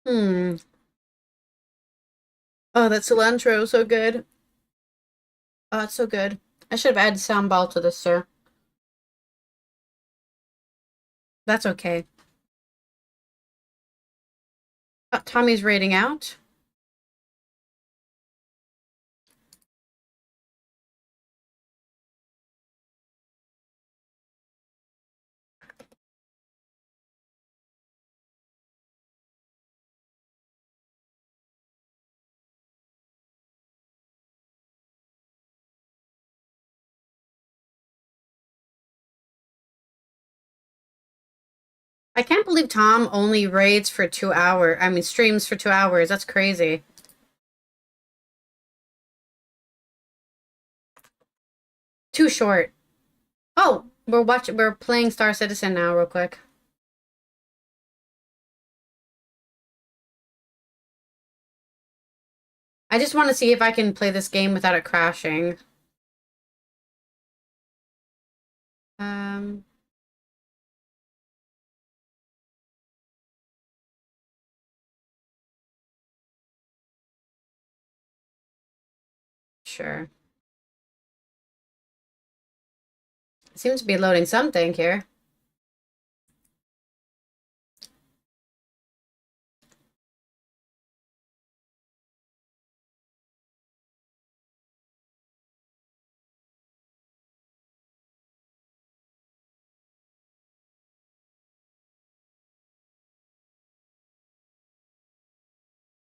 Hmm. Oh, that cilantro, so good. Oh, it's so good. I should have added sambal to this, sir. That's okay. Oh, Tommy's raiding out. I can't believe Tom only raids for 2 hours. I mean, streams for 2 hours. That's crazy. Too short. Oh, we're playing Star Citizen now, real quick. I just want to see if I can play this game without it crashing. Um, sure. It seems to be loading something here.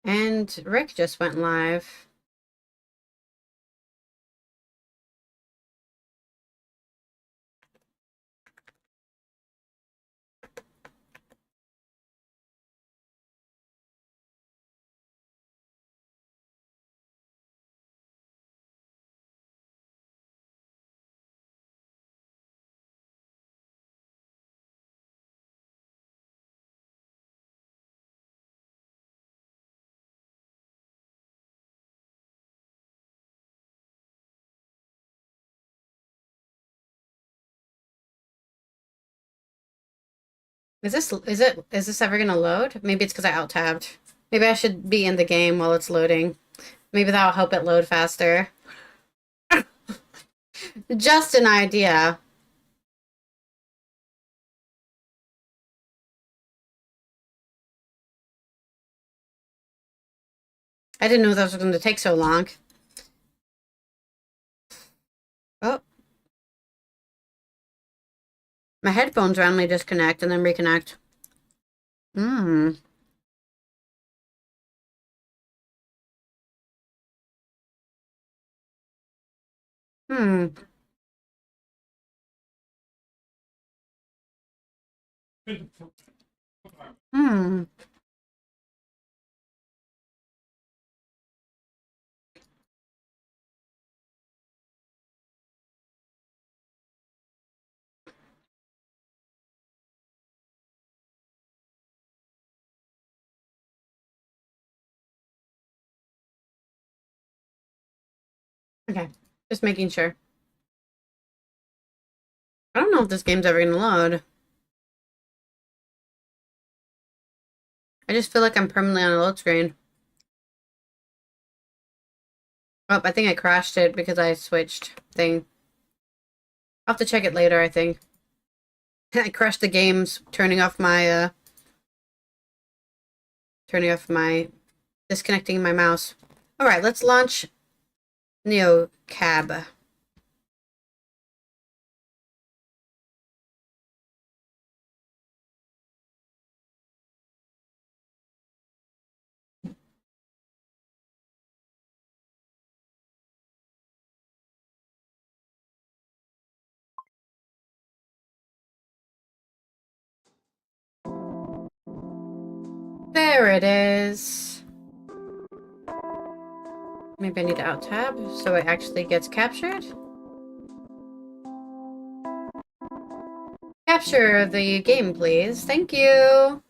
And Rick just went live. Is this ever gonna load? Maybe it's because I alt-tabbed. Maybe I should be in the game while it's loading. Maybe that'll help it load faster. Just an idea. I didn't know that was going to take so long. Oh, my headphones randomly disconnect and then reconnect. Hmm. Hmm. Hmm. Okay. Just making sure. I don't know if this game's ever going to load. I just feel like I'm permanently on a load screen. Oh, I think I crashed it because I switched thing. I'll have to check it later, I think. I crashed the games, disconnecting my mouse. All right, let's launch Neo Cab. There it is. Maybe I need to alt tab so it actually gets captured. Capture the game, please. Thank you.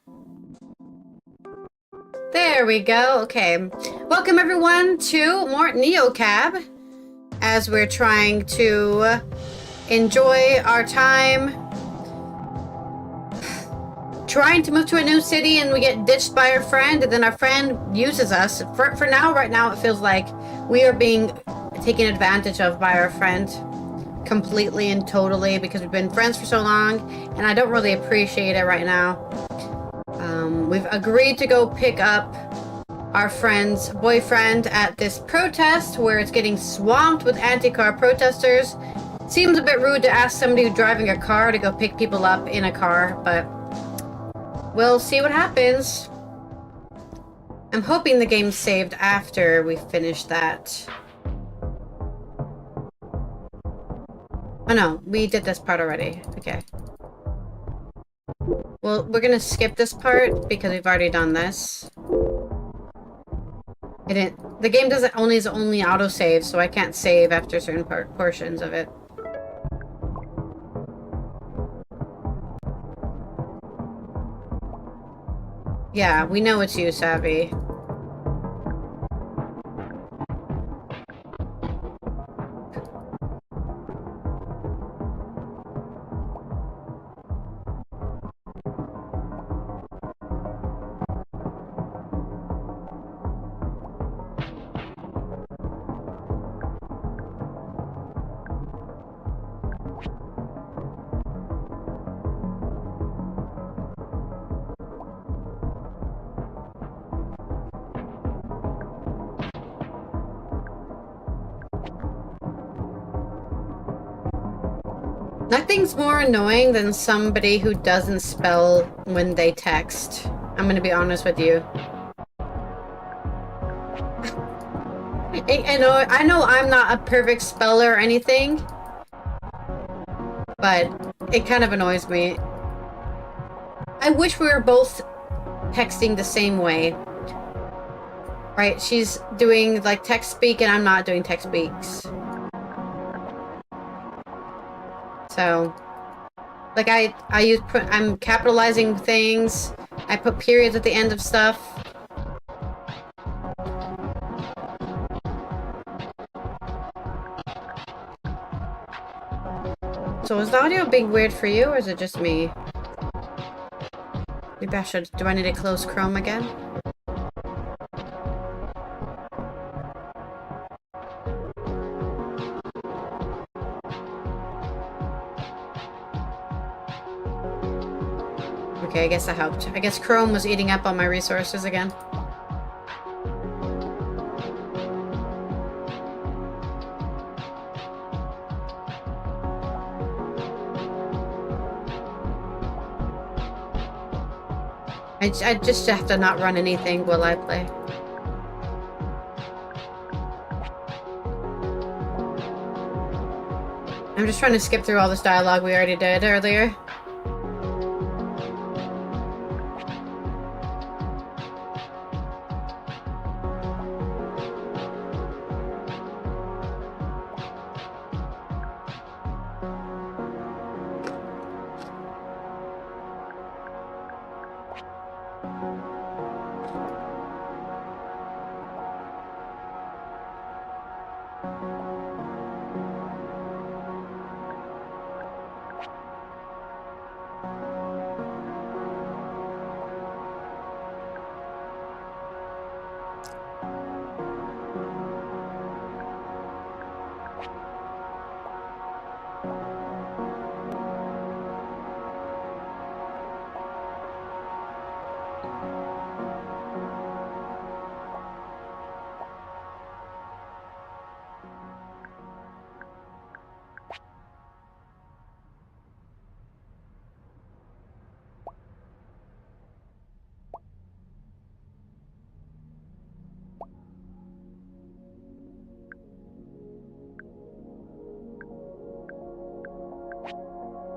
There we go. Okay. Welcome everyone to more NeoCab as we're trying to enjoy our time trying to move to a new city and we get ditched by our friend, and then our friend uses us. For now, right now, it feels like we are being taken advantage of by our friend completely and totally because we've been friends for so long, and I don't really appreciate it right now. We've agreed to go pick up our friend's boyfriend at this protest where it's getting swamped with anti-car protesters. Seems a bit rude to ask somebody who's driving a car to go pick people up in a car, but we'll see what happens. I'm hoping the game's saved after we finish that. Oh no, we did this part already. Okay. Well, we're gonna skip this part because we've already done this. The game doesn't is only autosave, so I can't save after certain portions of it. Yeah, we know it's you, Savvy. Nothing's more annoying than somebody who doesn't spell when they text. I'm gonna be honest with you. I know I'm not a perfect speller or anything, but it kind of annoys me. I wish we were both texting the same way. Right? She's doing like text speak and I'm not doing text speaks. So, like I'm capitalizing things. I put periods at the end of stuff. So is the audio being weird for you, or is it just me? Maybe I should. Do I need to close Chrome again? Okay, I guess that helped. I guess Chrome was eating up on my resources again. I just have to not run anything while I play. I'm just trying to skip through all this dialogue we already did earlier.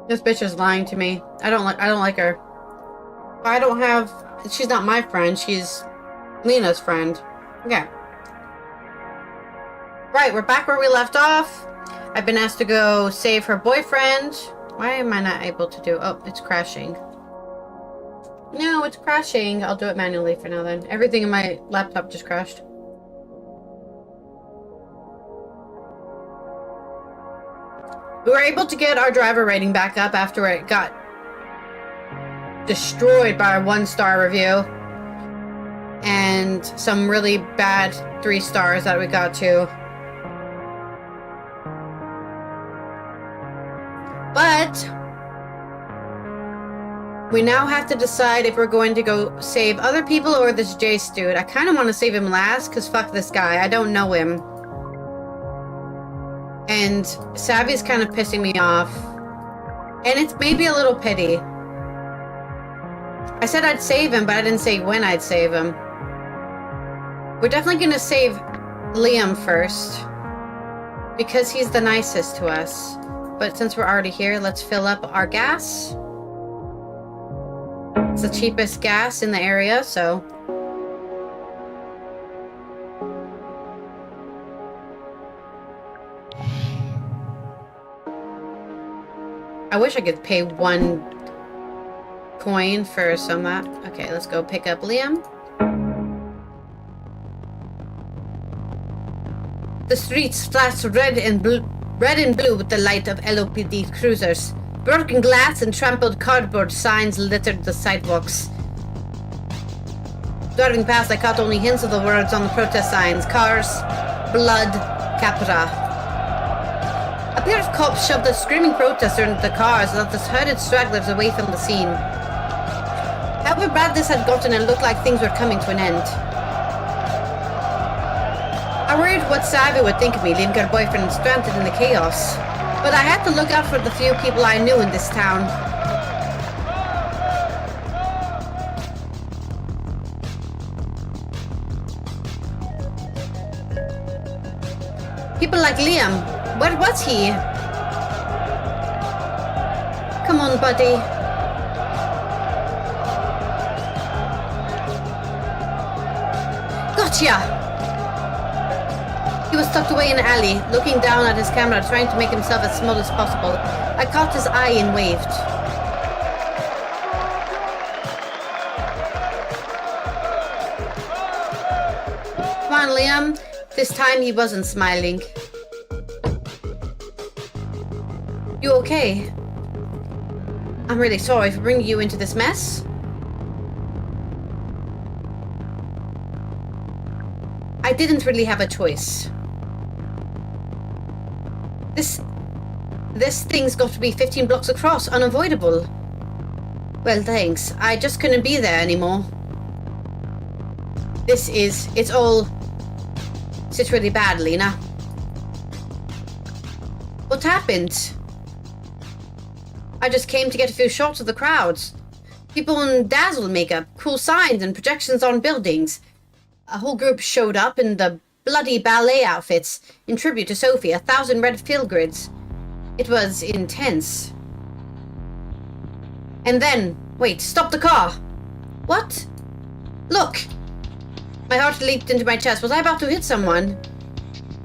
This bitch is lying to me. I don't like her. She's not my friend, she's Lena's friend. Okay. Right, we're back where we left off. I've been asked to go save her boyfriend. Why am I not able to do... Oh, it's crashing. No, it's crashing. I'll do it manually for now then. Everything in my laptop just crashed. We were able to get our driver rating back up after it got destroyed by our 1-star review. And some really bad 3 stars that we got too. But we now have to decide if we're going to go save other people or this Jace dude. I kind of want to save him last, because fuck this guy. I don't know him. And Savvy's kind of pissing me off. And it's maybe a little pity. I said I'd save him, but I didn't say when I'd save him. We're definitely going to save Liam first, because he's the nicest to us. But since we're already here, let's fill up our gas. It's the cheapest gas in the area, so... I wish I could pay 1 coin for some of that. Okay, let's go pick up Liam. The streets flash red and blue with the light of LOPD cruisers. Broken glass and trampled cardboard signs littered the sidewalks. Driving past, I caught only hints of the words on the protest signs. Cars, blood, capra. A pair of cops shoved a screaming protester into the cars and left the herded stragglers away from the scene. However bad this had gotten, it looked like things were coming to an end. I worried what Savvy would think of me, leaving her boyfriend stranded in the chaos. But I had to look out for the few people I knew in this town. People like Liam. Where was he? Come on, buddy. Gotcha! He was tucked away in an alley, looking down at his camera, trying to make himself as small as possible. I caught his eye and waved. Come on, Liam. This time he wasn't smiling. You okay? I'm really sorry for bringing you into this mess. I didn't really have a choice. This thing's got to be 15 blocks across, unavoidable. Well, thanks. I just couldn't be there anymore. It's really bad, Lena. What happened? I just came to get a few shots of the crowds. People in dazzle makeup, cool signs and projections on buildings. A whole group showed up in the bloody ballet outfits in tribute to Sophie, 1,000 red field grids. It was intense. And then, wait, stop the car! What? Look! My heart leaped into my chest. Was I about to hit someone?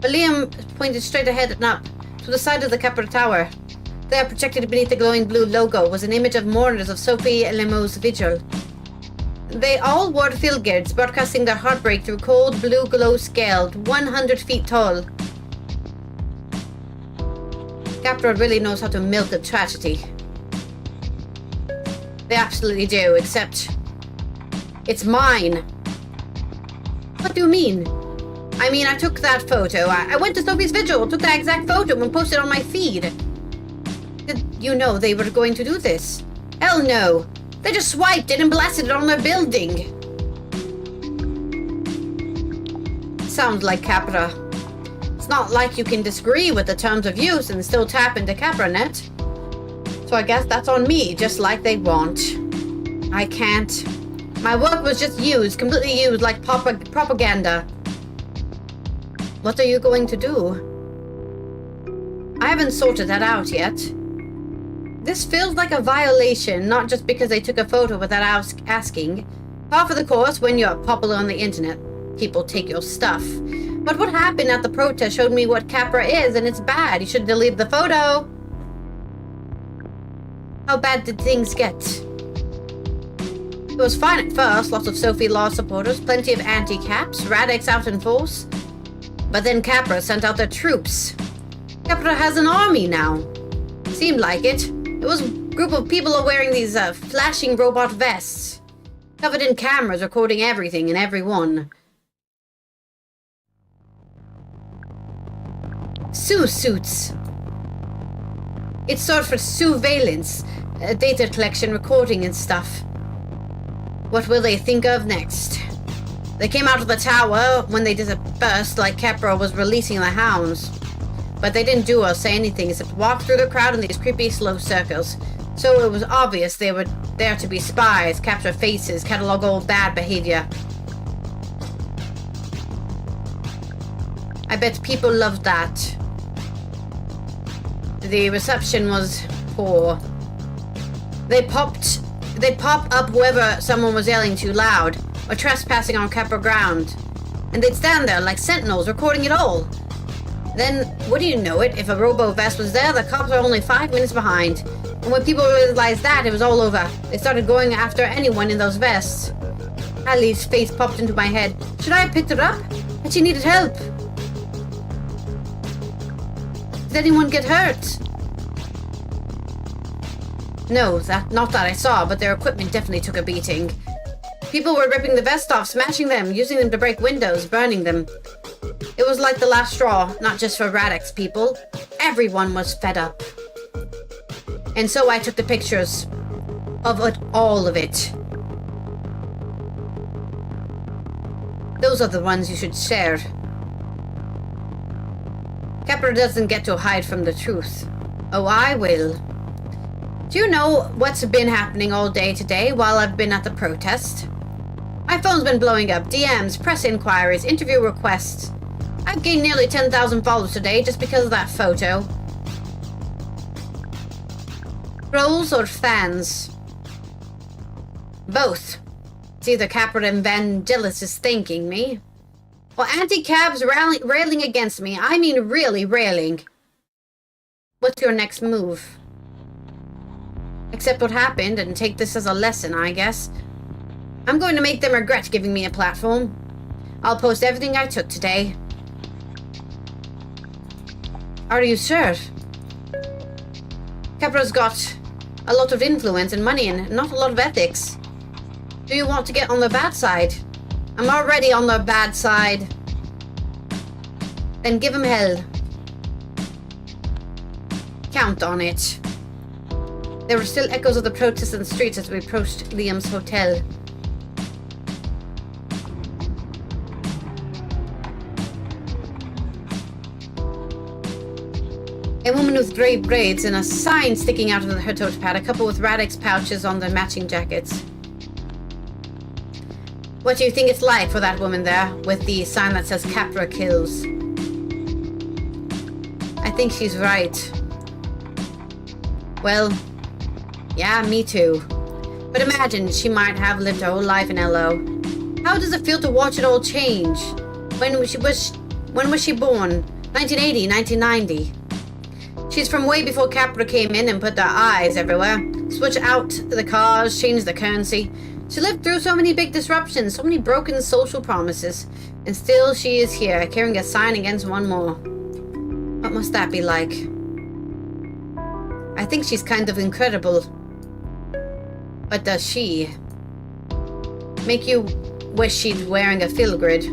But Liam pointed straight ahead and up, to the side of the Capra Tower. There, projected beneath the glowing blue logo, was an image of mourners of Sophie Lemo's vigil. They all wore field grids, broadcasting their heartbreak through cold blue glow scaled, 100 feet tall. Capra really knows how to milk the tragedy. They absolutely do, except... it's mine. What do you mean? I mean, I took that photo. I went to Sophie's vigil, took that exact photo and posted it on my feed. Did you know they were going to do this? Hell no. They just swiped it and blasted it on their building. Sounds like Capra. It's not like you can disagree with the terms of use and still tap into CapraNet. So I guess that's on me, just like they want. I can't. My work was just used, completely used like propaganda. What are you going to do? I haven't sorted that out yet. This feels like a violation, not just because they took a photo without asking. Half of the course, when you're popular on the internet, people take your stuff. But what happened at the protest showed me what Capra is, and it's bad. You should delete the photo. How bad did things get? It was fine at first, lots of Sophie Law supporters, plenty of anti-caps, Radix out in force. But then Capra sent out their troops. Capra has an army now. Seemed like it. It was Group of people are wearing these flashing robot vests, covered in cameras recording everything and everyone. Suits. It's sort of surveillance, data collection, recording and stuff. What will they think of next? They came out of the tower when they dispersed like Kepra was releasing the hounds. But they didn't do or say anything except walk through the crowd in these creepy slow circles. So it was obvious they were there to be spies, capture faces, catalog all bad behavior. I bet people loved that. The reception was poor. They pop up whoever someone was yelling too loud or trespassing on Kepra ground. And they'd stand there like sentinels recording it all. Then, wouldn't you know it, if a robo-vest was there, the cops are only 5 minutes behind. And when people realized that, it was all over. They started going after anyone in those vests. Allie's face popped into my head. Should I have picked her up? But she needed help. Did anyone get hurt? No, not that I saw, but their equipment definitely took a beating. People were ripping the vest off, smashing them, using them to break windows, burning them. It was like the last straw, not just for Radix people. Everyone was fed up. And so I took the pictures of all of it. Those are the ones you should share. Kepra doesn't get to hide from the truth. Oh, I will. Do you know what's been happening all day today while I've been at the protest? My phone's been blowing up. DMs, press inquiries, interview requests. I've gained nearly 10,000 followers today just because of that photo. Trolls or fans? Both. It's either Kepra and Vangelis is thanking me, or anti-cabs railing against me. I mean really railing. What's your next move? Accept what happened and take this as a lesson, I guess. I'm going to make them regret giving me a platform. I'll post everything I took today. Are you sure? Kepra's got a lot of influence and money and not a lot of ethics. Do you want to get on the bad side? I'm already on the bad side. Then give him hell. Count on it. There were still echoes of the protests in the streets as we approached Liam's hotel. A woman with grey braids and a sign sticking out of her touchpad, a couple with Radix pouches on their matching jackets. What do you think it's like for that woman there, with the sign that says Kepra kills? I think she's right. Well, yeah, me too. But imagine she might have lived her whole life in LO. How does it feel to watch it all change? When was she born? 1980, 1990. She's from way before Kepra came in and put their eyes everywhere. Switched out the cars, changed the currency. She lived through so many big disruptions, so many broken social promises. And still she is here, carrying a sign against one more. What must that be like? I think she's kind of incredible. But does she make you wish she'd wearing a fill grid?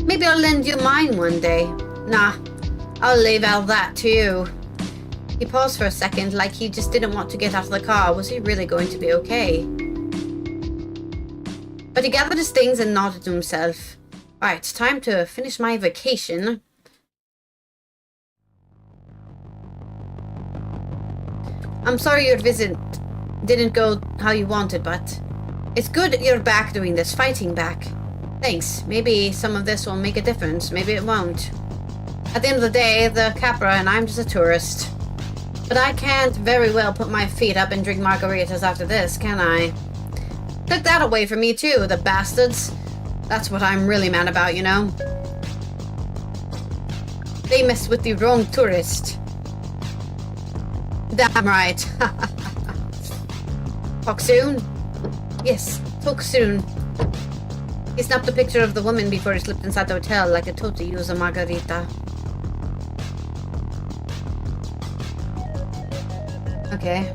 Maybe I'll lend you mine one day. Nah, I'll leave all that to you. He paused for a second, like he just didn't want to get out of the car. Was he really going to be okay? But he gathered his things and nodded to himself. Alright, time to finish my vacation. I'm sorry your visit didn't go how you wanted, but it's good you're back doing this, fighting back. Thanks. Maybe some of this will make a difference. Maybe it won't. At the end of the day, the Kepra and I'm just a tourist. But I can't very well put my feet up and drink margaritas after this, can I? Took that away from me too, the bastards. That's what I'm really mad about, you know? They messed with the wrong tourist. Damn right. Talk soon? Yes, talk soon. He snapped a picture of the woman before he slipped inside the hotel like I told you was a margarita. Okay.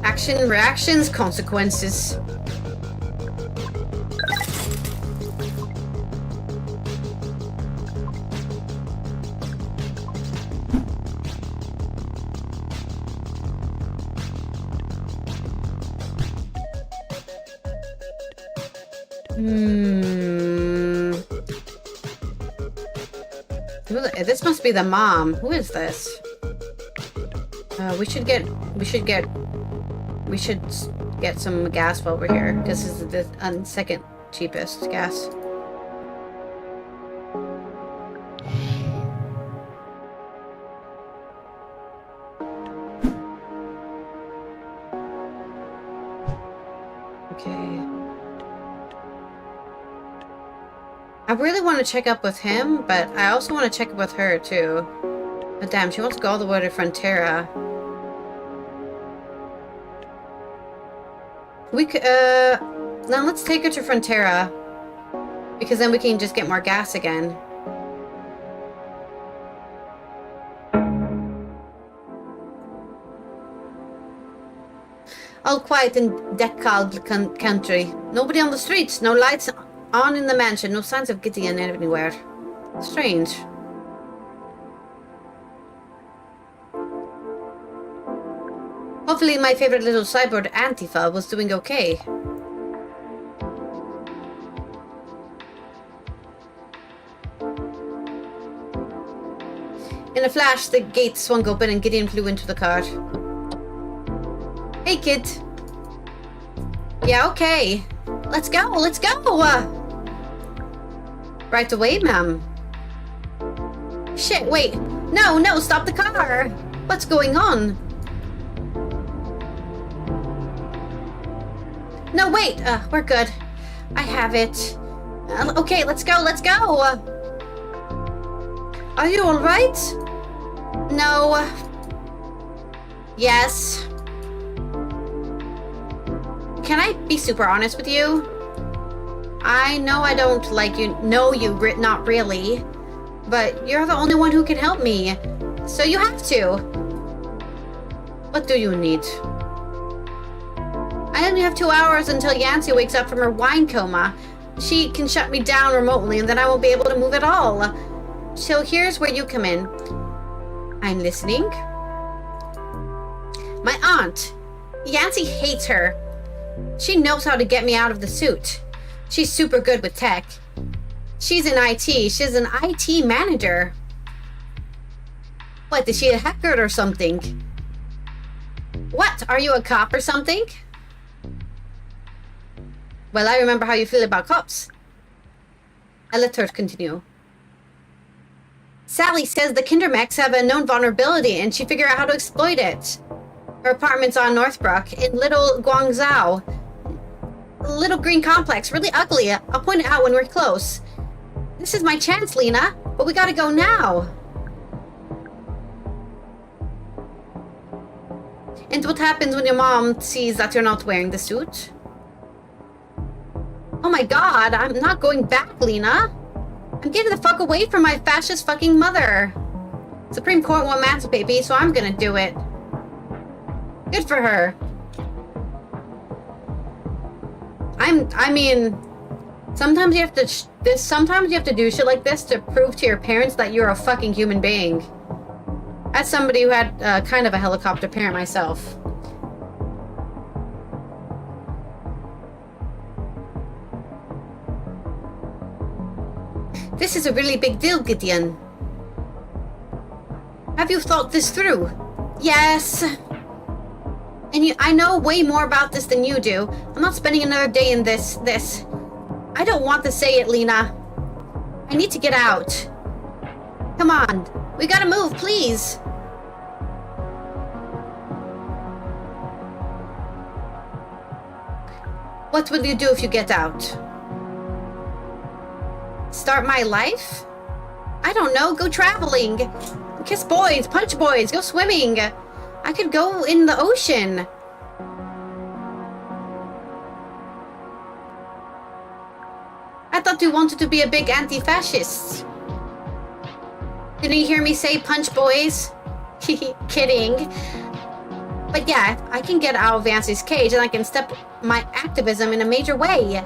Action, reactions, consequences. This must be the mom. Who is this? We should get some gas while we're here. This is the second cheapest gas. Okay. I really want to check up with him, but I also want to check up with her too. But damn, she wants to go all the way to Frontera. We could, now let's take her to Frontera. Because then we can just get more gas again. All quiet in Deckald country. Nobody on the streets, no lights on in the mansion, no signs of Gideon anywhere. Strange. Hopefully my favorite little cyborg Antifa was doing okay. In a flash, the gate swung open and Gideon flew into the car. Hey, kid. Yeah, okay. Let's go, let's go! Right away, ma'am. Shit, wait. No, stop the car! What's going on? No, wait! We're good. I have it. Okay, let's go, let's go! Are you alright? No. Yes. Can I be super honest with you? I know I don't like you, not really, but you're the only one who can help me, so you have to. What do you need? I only have 2 hours until Yancy wakes up from her wine coma. She can shut me down remotely and then I won't be able to move at all. So here's where you come in. I'm listening. My aunt. Yancy hates her. She knows how to get me out of the suit. She's super good with tech. She's in IT. She's an IT manager. What, is she a hacker or something? What, are you a cop or something? Well, I remember how you feel about cops. I let her continue. Sally says the Kindermechs have a known vulnerability and she figured out how to exploit it. Her apartment's on Northbrook in Little Guangzhou. Little green complex, really ugly. I'll point it out when we're close. This is my chance, Lena, but we gotta go now. And what happens when your mom sees that you're not wearing the suit? Oh my god, I'm not going back, Lena. I'm getting the fuck away from my fascist fucking mother. Supreme Court won't emancipate me, so I'm gonna do it. Good for her. I mean, sometimes you have to do shit like this to prove to your parents that you're a fucking human being. As somebody who had kind of a helicopter parent myself. This is a really big deal, Gideon. Have you thought this through? Yes. And I know way more about this than you do. I'm not spending another day in this. I don't want to say it, Lena. I need to get out. Come on. We gotta move, please. What will you do if you get out? Start my life? I don't know, go traveling. Kiss boys, punch boys, go swimming. I could go in the ocean. I thought you wanted to be a big anti-fascist. Didn't you hear me say punch boys? Kidding. But yeah, I can get out of Yancey's cage and I can step my activism in a major way.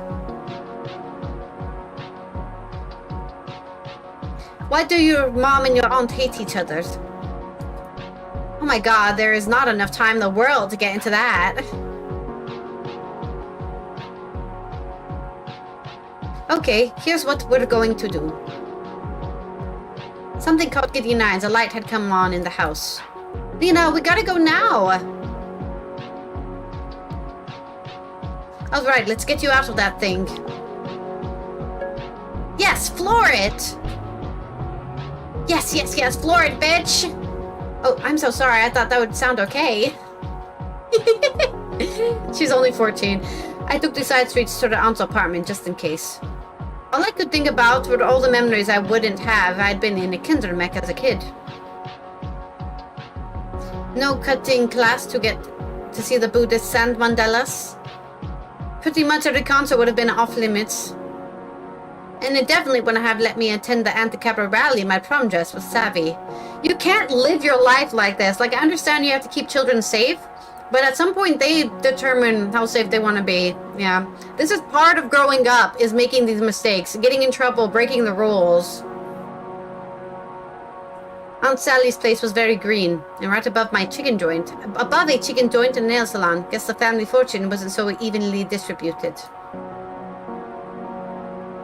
Why do your mom and your aunt hate each other? Oh my god, there is not enough time in the world to get into that. Okay, here's what we're going to do. Something caught Gideon's eyes. A light had come on in the house. Lena, we gotta go now. Alright, let's get you out of that thing. Yes, floor it! Yes, yes, yes, floor it, bitch! Oh, I'm so sorry. I thought that would sound okay. She's only 14. I took the side streets to the aunt's apartment just in case. All I could think about were all the memories I wouldn't have if I'd been in a kindermech as a kid. No cutting class to get to see the Buddhist sand mandalas. Pretty much every concert would have been off limits. And it definitely wouldn't have let me attend the anti-capital rally in my prom dress with Savvy. You can't live your life like this. Like, I understand you have to keep children safe, but at some point they determine how safe they want to be. Yeah. This is part of growing up, is making these mistakes, getting in trouble, breaking the rules. Aunt Sally's place was very green, and right above my chicken joint. Above a chicken joint and nail salon. Guess the family fortune wasn't so evenly distributed.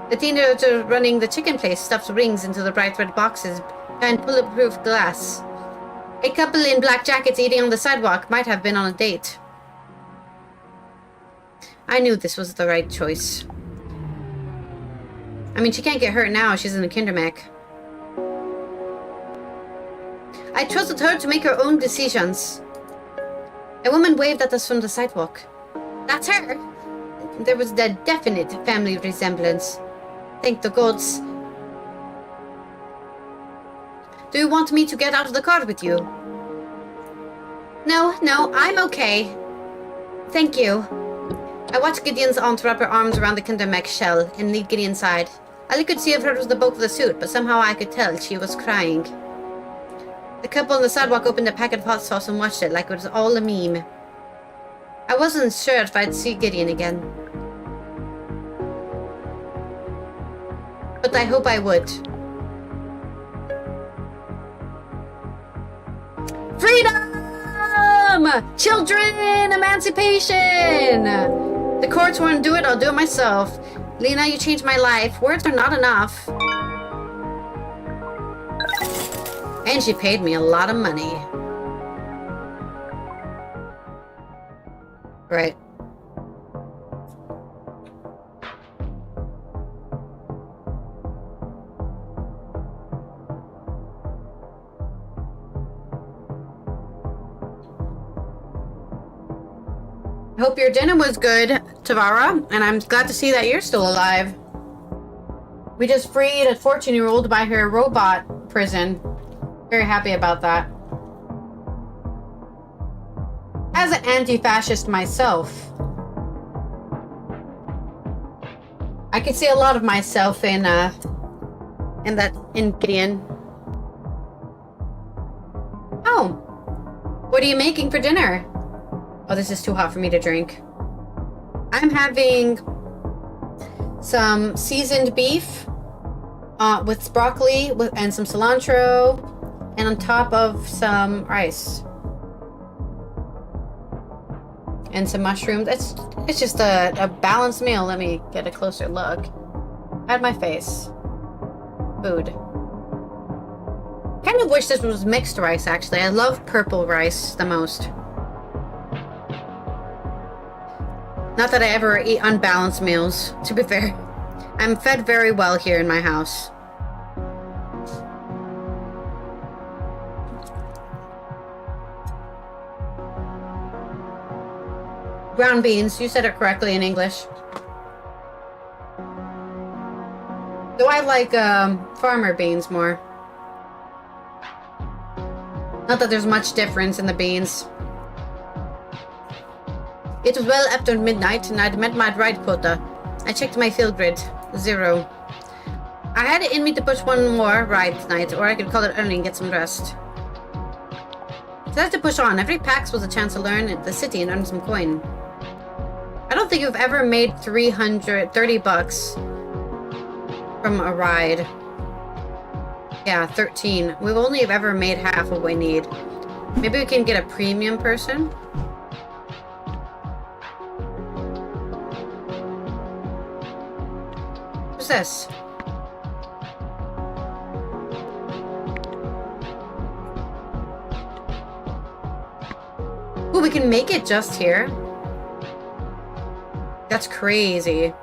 The teenager running the chicken place stuffed rings into the bright red boxes behind bulletproof glass. A couple in black jackets eating on the sidewalk might have been on a date. I knew this was the right choice. I mean, she can't get hurt now. She's in a kindermech. I trusted her to make her own decisions. A woman waved at us from the sidewalk. That's her! There was the definite family resemblance. Thank the gods. Do you want me to get out of the car with you? No, I'm okay. Thank you. I watched Gideon's aunt wrap her arms around the kindermech shell and lead Gideon inside. All I could see of her was the bulk of the suit, but somehow I could tell she was crying. The couple on the sidewalk opened a packet of hot sauce and watched it like it was all a meme. I wasn't sure if I'd see Gideon again. But I hope I would. Freedom! Children! Emancipation! The courts won't do it, I'll do it myself. Lena, you changed my life. Words are not enough. And she paid me a lot of money. Right. I hope your dinner was good, Tavara, and I'm glad to see that you're still alive. We just freed a 14-year-old by her robot prison. Very happy about that. As an anti-fascist myself, I could see a lot of myself in Gideon. Oh, what are you making for dinner? Oh, this is too hot for me to drink. I'm having some seasoned beef with broccoli and some cilantro, and on top of some rice and some mushrooms. It's just a balanced meal. Let me get a closer look at my face. Food. Kind of wish this was mixed rice, actually. I love purple rice the most. Not that I ever eat unbalanced meals, to be fair. I'm fed very well here in my house. Brown beans, you said it correctly in English. Though I like farmer beans more. Not that there's much difference in the beans. It was well after midnight and I'd met my ride quota. I checked my field grid. 0. I had it in me to push one more ride tonight, or I could call it early and get some rest. Decided to push on. Every PAX was a chance to learn the city and earn some coin. I don't think you've ever made 330 bucks from a ride. Yeah, 13. We've only ever made half what we need. Maybe we can get a premium person? What's this? Oh, we can make it just here? That's crazy.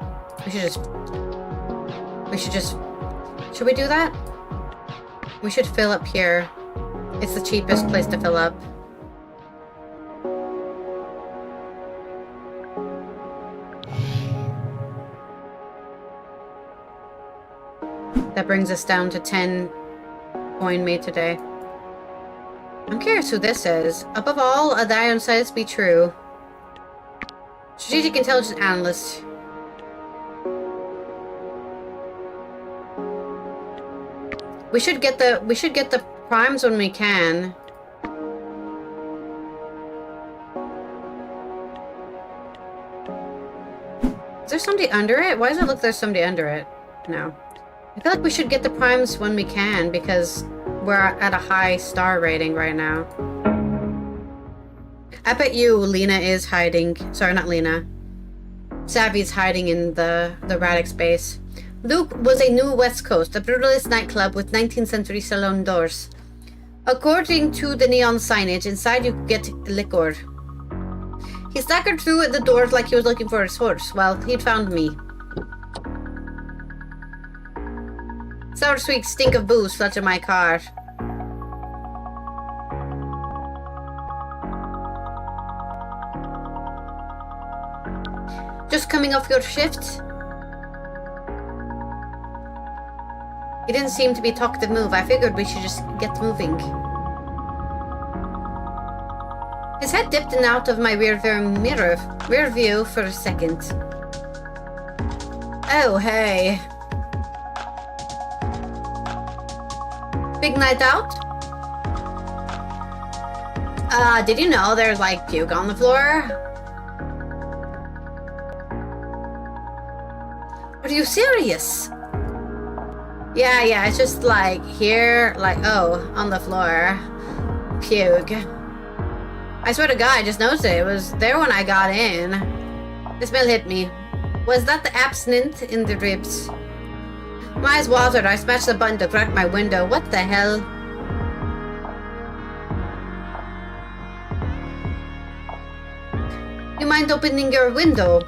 We should just... Should we do that? We should fill up here. It's the cheapest place to fill up. That brings us down to 10 coin made today. I'm curious who this is. Above all, a die on CEST be true. Strategic Intelligence Analyst. We should get the primes when we can. Is there somebody under it? Why does it look like there's somebody under it? No. I feel like we should get the primes when we can because we're at a high star rating right now. I bet you Lena is hiding. Sorry, not Lena. Savvy's hiding in the Radix base. Luke was a new West Coast, a brutalist nightclub with 19th century salon doors. According to the neon signage, inside you could get liquor. He staggered through the doors like he was looking for his horse. Well, he'd found me. Sour sweet stink of booze flooded my car. Just coming off your shift? He didn't seem to be talkative move. I figured we should just get moving. His head dipped in out of my rear view for a second. Oh, hey. Big night out? Did you know there's like puke on the floor? Are you serious? Yeah, it's just like here, like, oh, on the floor. Puke. I swear to God, I just noticed it. It was there when I got in. The smell hit me. Was that the absinthe in the ribs? My eyes watered. I smashed the button to crack my window. What the hell? You mind opening your window?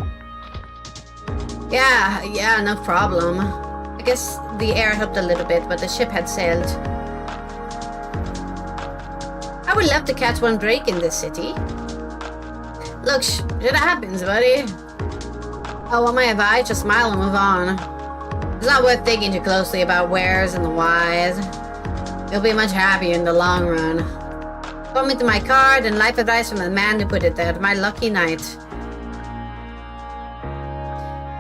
Yeah, no problem. I guess the air helped a little bit, but the ship had sailed. I would love to catch one break in this city. Look, shit happens, buddy. Oh, what my advice? Just smile and move on. It's not worth thinking too closely about wheres and the whys. You'll be much happier in the long run. Come into my card and life advice from the man who put it there. My lucky night.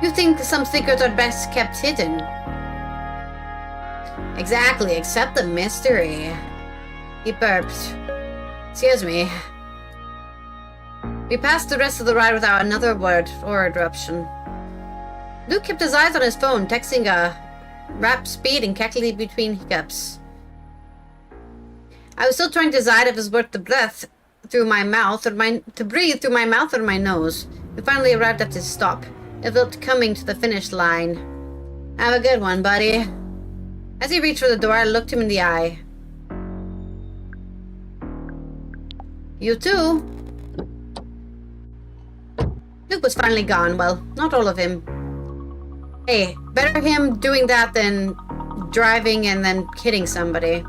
You think some secrets are best kept hidden? Exactly, except the mystery. He burped. Excuse me. We passed the rest of the ride without another word or interruption. Luke kept his eyes on his phone, texting a rap speed and cackling between hiccups. I was still trying to decide if it was worth the breath through my mouth or to breathe through my mouth or my nose. We finally arrived at his stop. It felt coming to the finish line. Have a good one, buddy. As he reached for the door, I looked him in the eye. You too. Luke was finally gone. Well, not all of him. Hey, better him doing that than driving and then hitting somebody.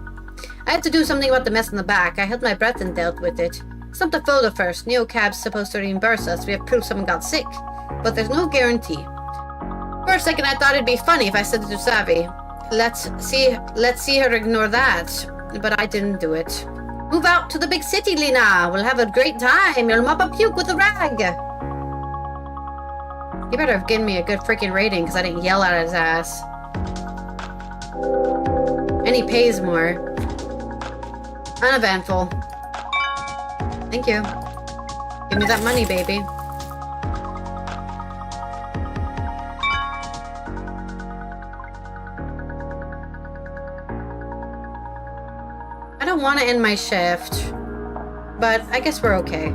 I had to do something about the mess in the back. I held my breath and dealt with it. Stop the photo first. Neo Cab's supposed to reimburse us. We have proof someone got sick. But there's no guarantee. For a second I thought it'd be funny if I said it to Savvy. Let's see her ignore that. But I didn't do it. Move out to the big city, Lena. We'll have a great time. You'll mop up puke with a rag. You better have given me a good freaking rating because I didn't yell at his ass. And he pays more. Uneventful. Thank you. Give me that money, baby. I don't want to end my shift, but I guess we're okay.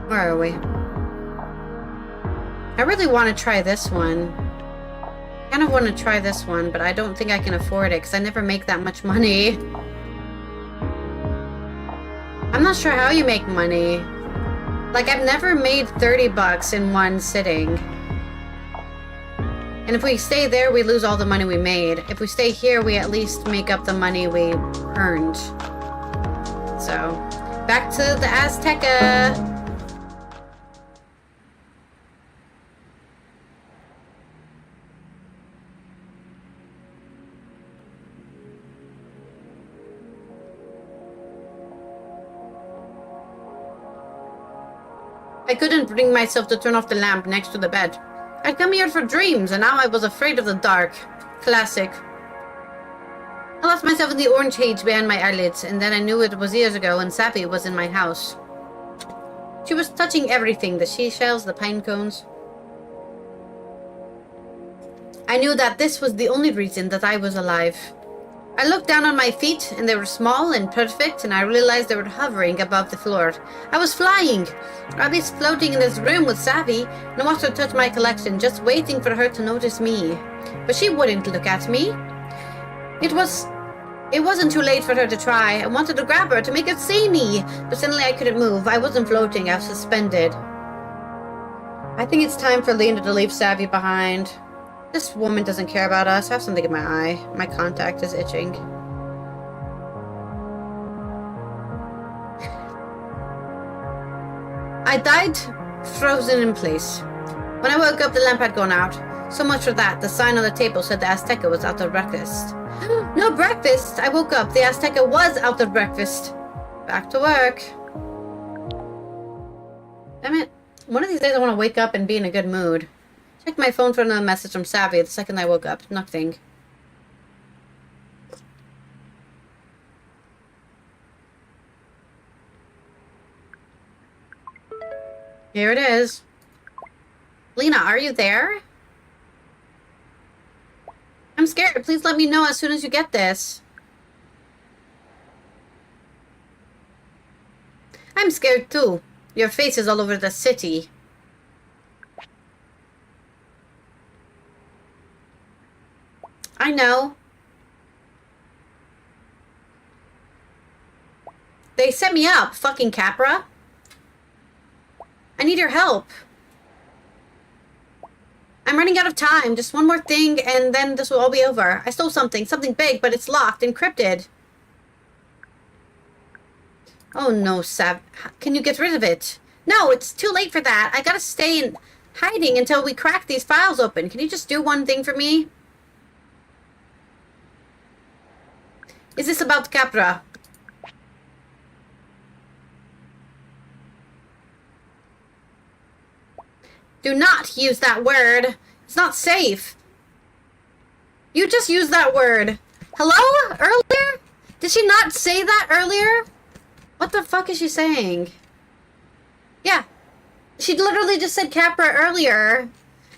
Where are we? I really want to try this one. I kind of want to try this one, but I don't think I can afford it because I never make that much money. I'm not sure how you make money. Like, I've never made 30 bucks in one sitting. And if we stay there, we lose all the money we made. If we stay here, we at least make up the money we earned. So, back to the Azteca. I couldn't bring myself to turn off the lamp next to the bed. I'd come here for dreams, and now I was afraid of the dark. Classic. I lost myself in the orange haze behind my eyelids, and then I knew it was years ago, and Sappy was in my house. She was touching everything, the seashells, the pine cones. I knew that this was the only reason that I was alive. I looked down on my feet, and they were small and perfect, and I realized they were hovering above the floor. I was flying, or at least floating in this room with Savvy, and I watched her touch my collection, just waiting for her to notice me. But she wouldn't look at me. It wasn't too late for her to try. I wanted to grab her, to make her see me, but suddenly I couldn't move. I wasn't floating, I was suspended. I think it's time for Lena to leave Savvy behind. This woman doesn't care about us. I have something in my eye. My contact is itching. I died frozen in place. When I woke up, the lamp had gone out. So much for that. The sign on the table said the Azteca was out of breakfast. No breakfast! I woke up. The Azteca was out of breakfast. Back to work. Damn it. One of these days I want to wake up and be in a good mood. Checked my phone for another message from Savvy the second I woke up. Nothing. Here it is. Lena, are you there? I'm scared. Please let me know as soon as you get this. I'm scared too. Your face is all over the city. I know. They set me up, fucking Capra. I need your help. I'm running out of time. Just one more thing, and then this will all be over. I stole something big, but it's locked, encrypted. Oh no, Sav. Can you get rid of it? No, it's too late for that. I gotta stay in hiding until we crack these files open. Can you just do one thing for me? Is this about Capra? Do not use that word. It's not safe. You just used that word. Hello? Earlier? Did she not say that earlier? What the fuck is she saying? Yeah. She literally just said Capra earlier.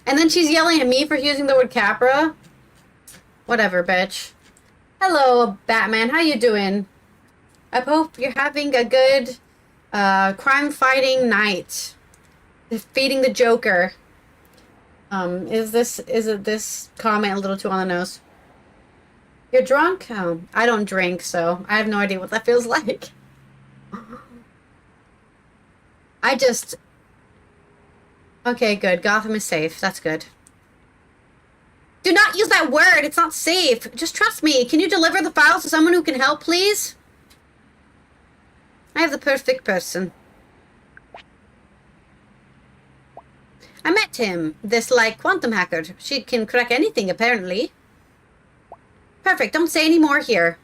And then she's yelling at me for using the word Capra. Whatever, bitch. Hello, Batman. How you doing? I hope you're having a good crime-fighting night. Defeating the Joker. Is it this comment a little too on the nose? You're drunk? Oh, I don't drink, so I have no idea what that feels like. Okay, good. Gotham is safe. That's good. Do not use that word. It's not safe. Just trust me. Can you deliver the files to someone who can help, please? I have the perfect person. I met him. This, quantum hacker. She can crack anything, apparently. Perfect. Don't say any more here.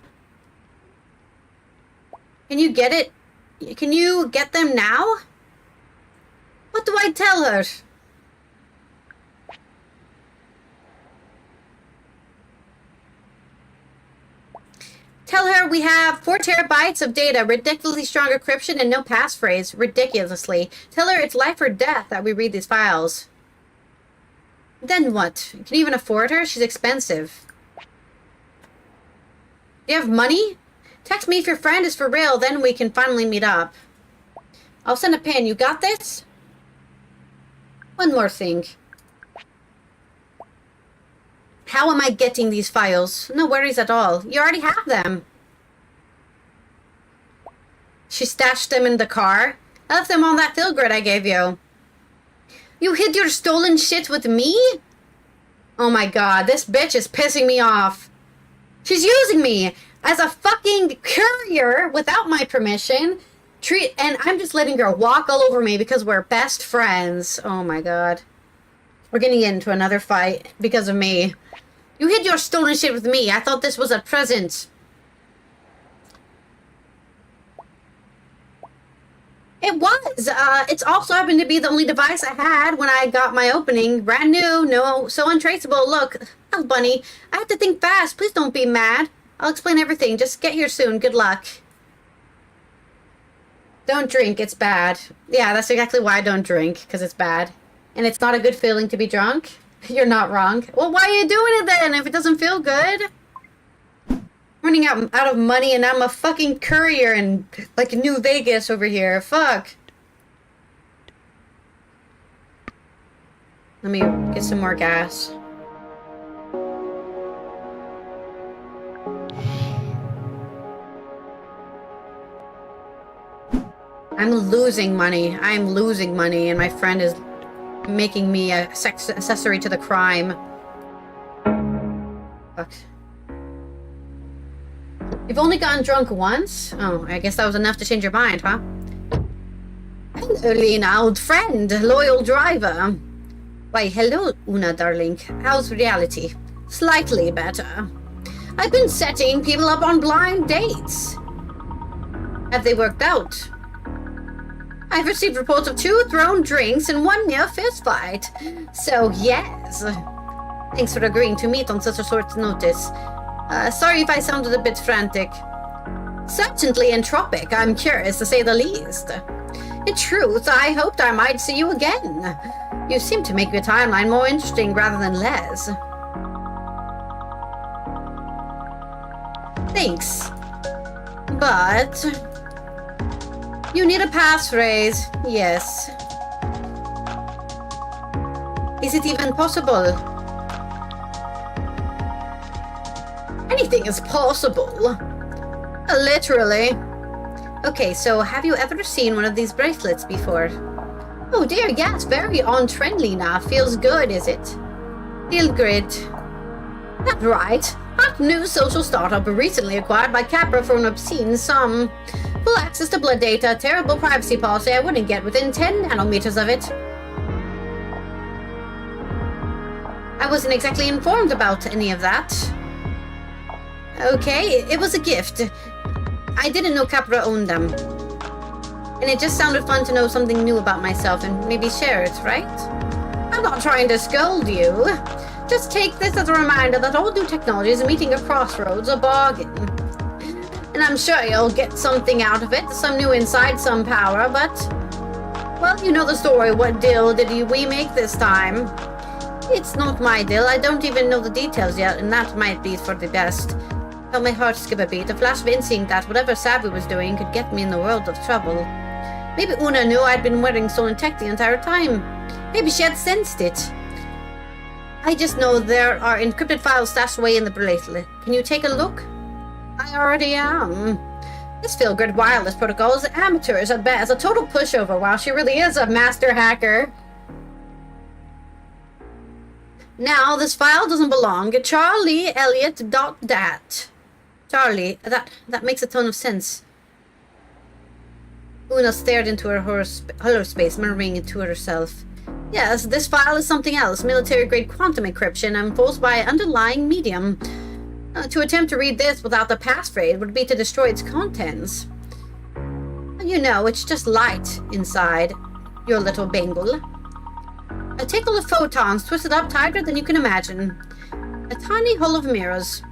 Can you get it? Can you get them now? What do I tell her? Tell her we have 4 terabytes of data, ridiculously strong encryption, and no passphrase. Ridiculously. Tell her it's life or death that we read these files. Then what? Can you even afford her? She's expensive. Do you have money? Text me if your friend is for real, then we can finally meet up. I'll send a pin. You got this? One more thing. How am I getting these files? No worries at all. You already have them. She stashed them in the car. I left them on that field grid I gave you. You hid your stolen shit with me? Oh my god, this bitch is pissing me off. She's using me as a fucking courier without my permission. And I'm just letting her walk all over me because we're best friends. Oh my god. We're getting into another fight because of me. You hid your stolen shit with me. I thought this was a present. It was. It's also happened to be the only device I had when I got my opening. Brand new, no, so untraceable. Look, oh, Bunny, I have to think fast. Please don't be mad. I'll explain everything. Just get here soon. Good luck. Don't drink. It's bad. Yeah, that's exactly why I don't drink, because it's bad. And it's not a good feeling to be drunk. You're not wrong. Well, why are you doing it then if it doesn't feel good? Running out of money and I'm a fucking courier in like New Vegas over here. Fuck. Let me get some more gas. I'm losing money. I'm losing money and my friend is making me a sex accessory to the crime. Fuck. You've only gotten drunk once? Oh, I guess that was enough to change your mind, huh? Hello, Lena, old friend, loyal driver. Why, hello, Una, darling. How's reality? Slightly better. I've been setting people up on blind dates. Have they worked out? I've received reports of 2 thrown drinks and 1 near fistfight. So, yes. Thanks for agreeing to meet on such a short notice. Sorry if I sounded a bit frantic. Certainly entropic, I'm curious to say the least. In truth, I hoped I might see you again. You seem to make your timeline more interesting rather than less. Thanks. But... you need a passphrase. Yes. Is it even possible? Anything is possible. Literally. Okay, so have you ever seen one of these bracelets before? Oh dear, yes, very on-trendly now. Feels good, is it? Field grid. That's right. Hot new social startup recently acquired by Capra for an obscene sum. Full access to blood data, terrible privacy policy I wouldn't get within 10 nanometers of it. I wasn't exactly informed about any of that. Okay, it was a gift. I didn't know Capra owned them. And it just sounded fun to know something new about myself and maybe share it, right? I'm not trying to scold you. Just take this as a reminder that all new technology is meeting a crossroads, a bargain. And I'm sure you'll get something out of it, some new insight, some power, but... well, you know the story. What deal did we make this time? It's not my deal. I don't even know the details yet, and that might be for the best. Felt my heart skip a beat, a flash of instinct that whatever Savvy was doing could get me in the world of trouble. Maybe Una knew I'd been wearing stolen tech the entire time. Maybe she had sensed it. I just know there are encrypted files stashed away in the bracelet. Can you take a look? I already am. This field grid wireless protocol is amateurish at best, a total pushover, while she really is a master hacker. Now, this file doesn't belong. Charlie Elliot .dat. Charlie, that makes a ton of sense. Una stared into her hollow space, murmuring to herself. Yes, this file is something else. Military-grade quantum encryption enforced by underlying medium. To attempt to read this without the passphrase would be to destroy its contents. You know, it's just light inside your little bangle. A tickle of photons twisted up tighter than you can imagine. A tiny hull of mirrors.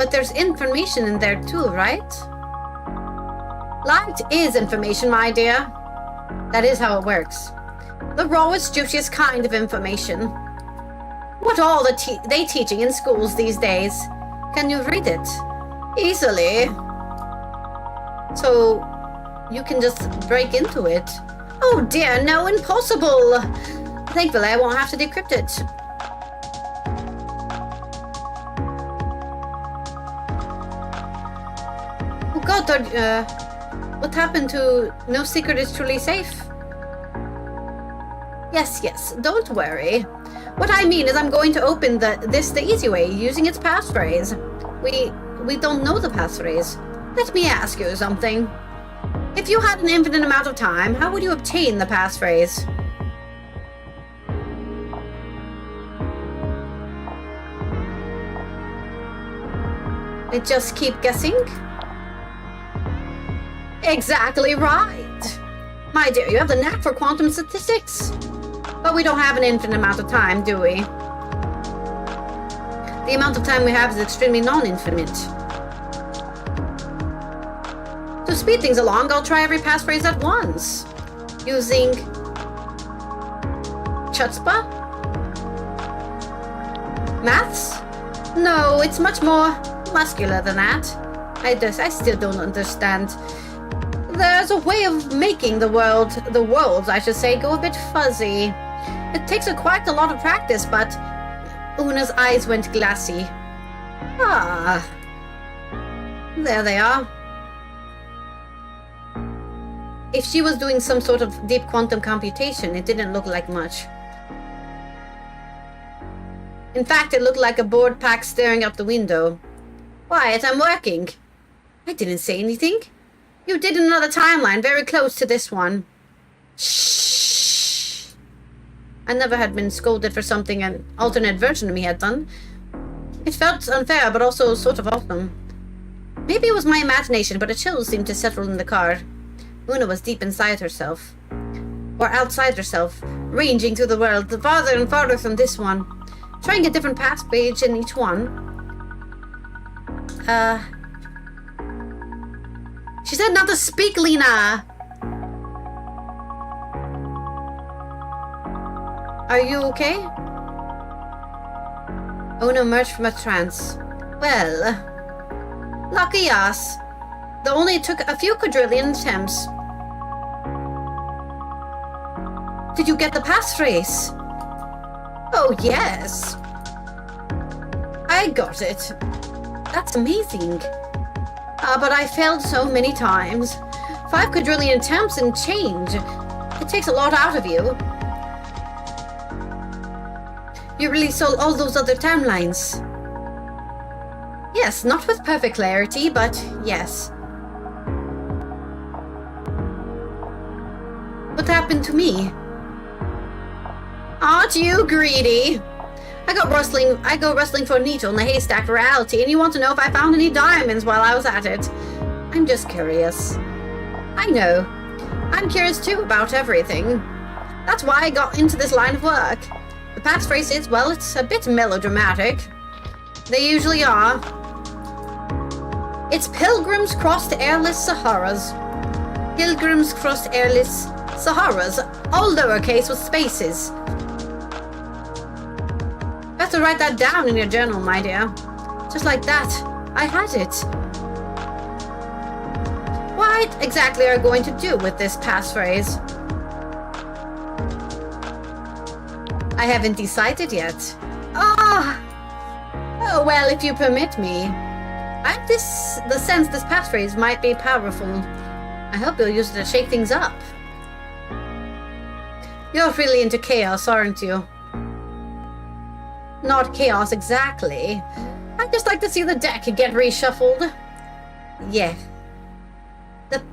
But there's information in there too, right? Light is information, my dear. That is how it works. The rawest, juiciest kind of information. What all they teaching in schools these days? Can you read it? Easily. So, you can just break into it. Oh dear, no, impossible! Thankfully, I won't have to decrypt it. Oh god, what happened to no secret is truly safe? Yes, don't worry. What I mean is I'm going to open this the easy way, using its passphrase. We don't know the passphrase. Let me ask you something. If you had an infinite amount of time, how would you obtain the passphrase? I just keep guessing? Exactly right. My dear, you have the knack for quantum statistics. But we don't have an infinite amount of time, do we? The amount of time we have is extremely non-infinite. To speed things along, I'll try every passphrase at once. Using... chutzpah? Maths? No, it's much more muscular than that. I still don't understand. There's a way of making the worlds, I should say, go a bit fuzzy. It takes quite a lot of practice, but... Una's eyes went glassy. Ah. There they are. If she was doing some sort of deep quantum computation, it didn't look like much. In fact, it looked like a bored pack staring out the window. Wyatt, I'm working. I didn't say anything. You did another timeline very close to this one. Shh. I never had been scolded for something an alternate version of me had done. It felt unfair, but also sort of awesome. Maybe it was my imagination, but a chill seemed to settle in the car. Una was deep inside herself. Or outside herself, ranging through the world, farther and farther from this one. Trying a different path page in each one. She said not to speak, Lena! Are you okay? Una emerged from a trance. Well, lucky us. Though only took a few quadrillion attempts. Did you get the passphrase? Oh, yes. I got it. That's amazing. But I failed so many times. 5 quadrillion attempts and change. It takes a lot out of you. You really saw all those other timelines. Yes, not with perfect clarity, but yes. What happened to me? Aren't you greedy? I go rustling for a needle in the haystack reality, and you want to know if I found any diamonds while I was at it. I'm just curious. I know. I'm curious too about everything. That's why I got into this line of work. The passphrase is, well, it's a bit melodramatic. They usually are. It's Pilgrims Crossed Airless Saharas. Pilgrims Crossed Airless Saharas, all lowercase with spaces. Better write that down in your journal, my dear. Just like that, I had it. What exactly are you going to do with this passphrase? I haven't decided yet. Oh, well, if you permit me. I have the sense this passphrase might be powerful. I hope you'll use it to shake things up. You're really into chaos, aren't you? Not chaos exactly. I'd just like to see the deck get reshuffled. Yeah.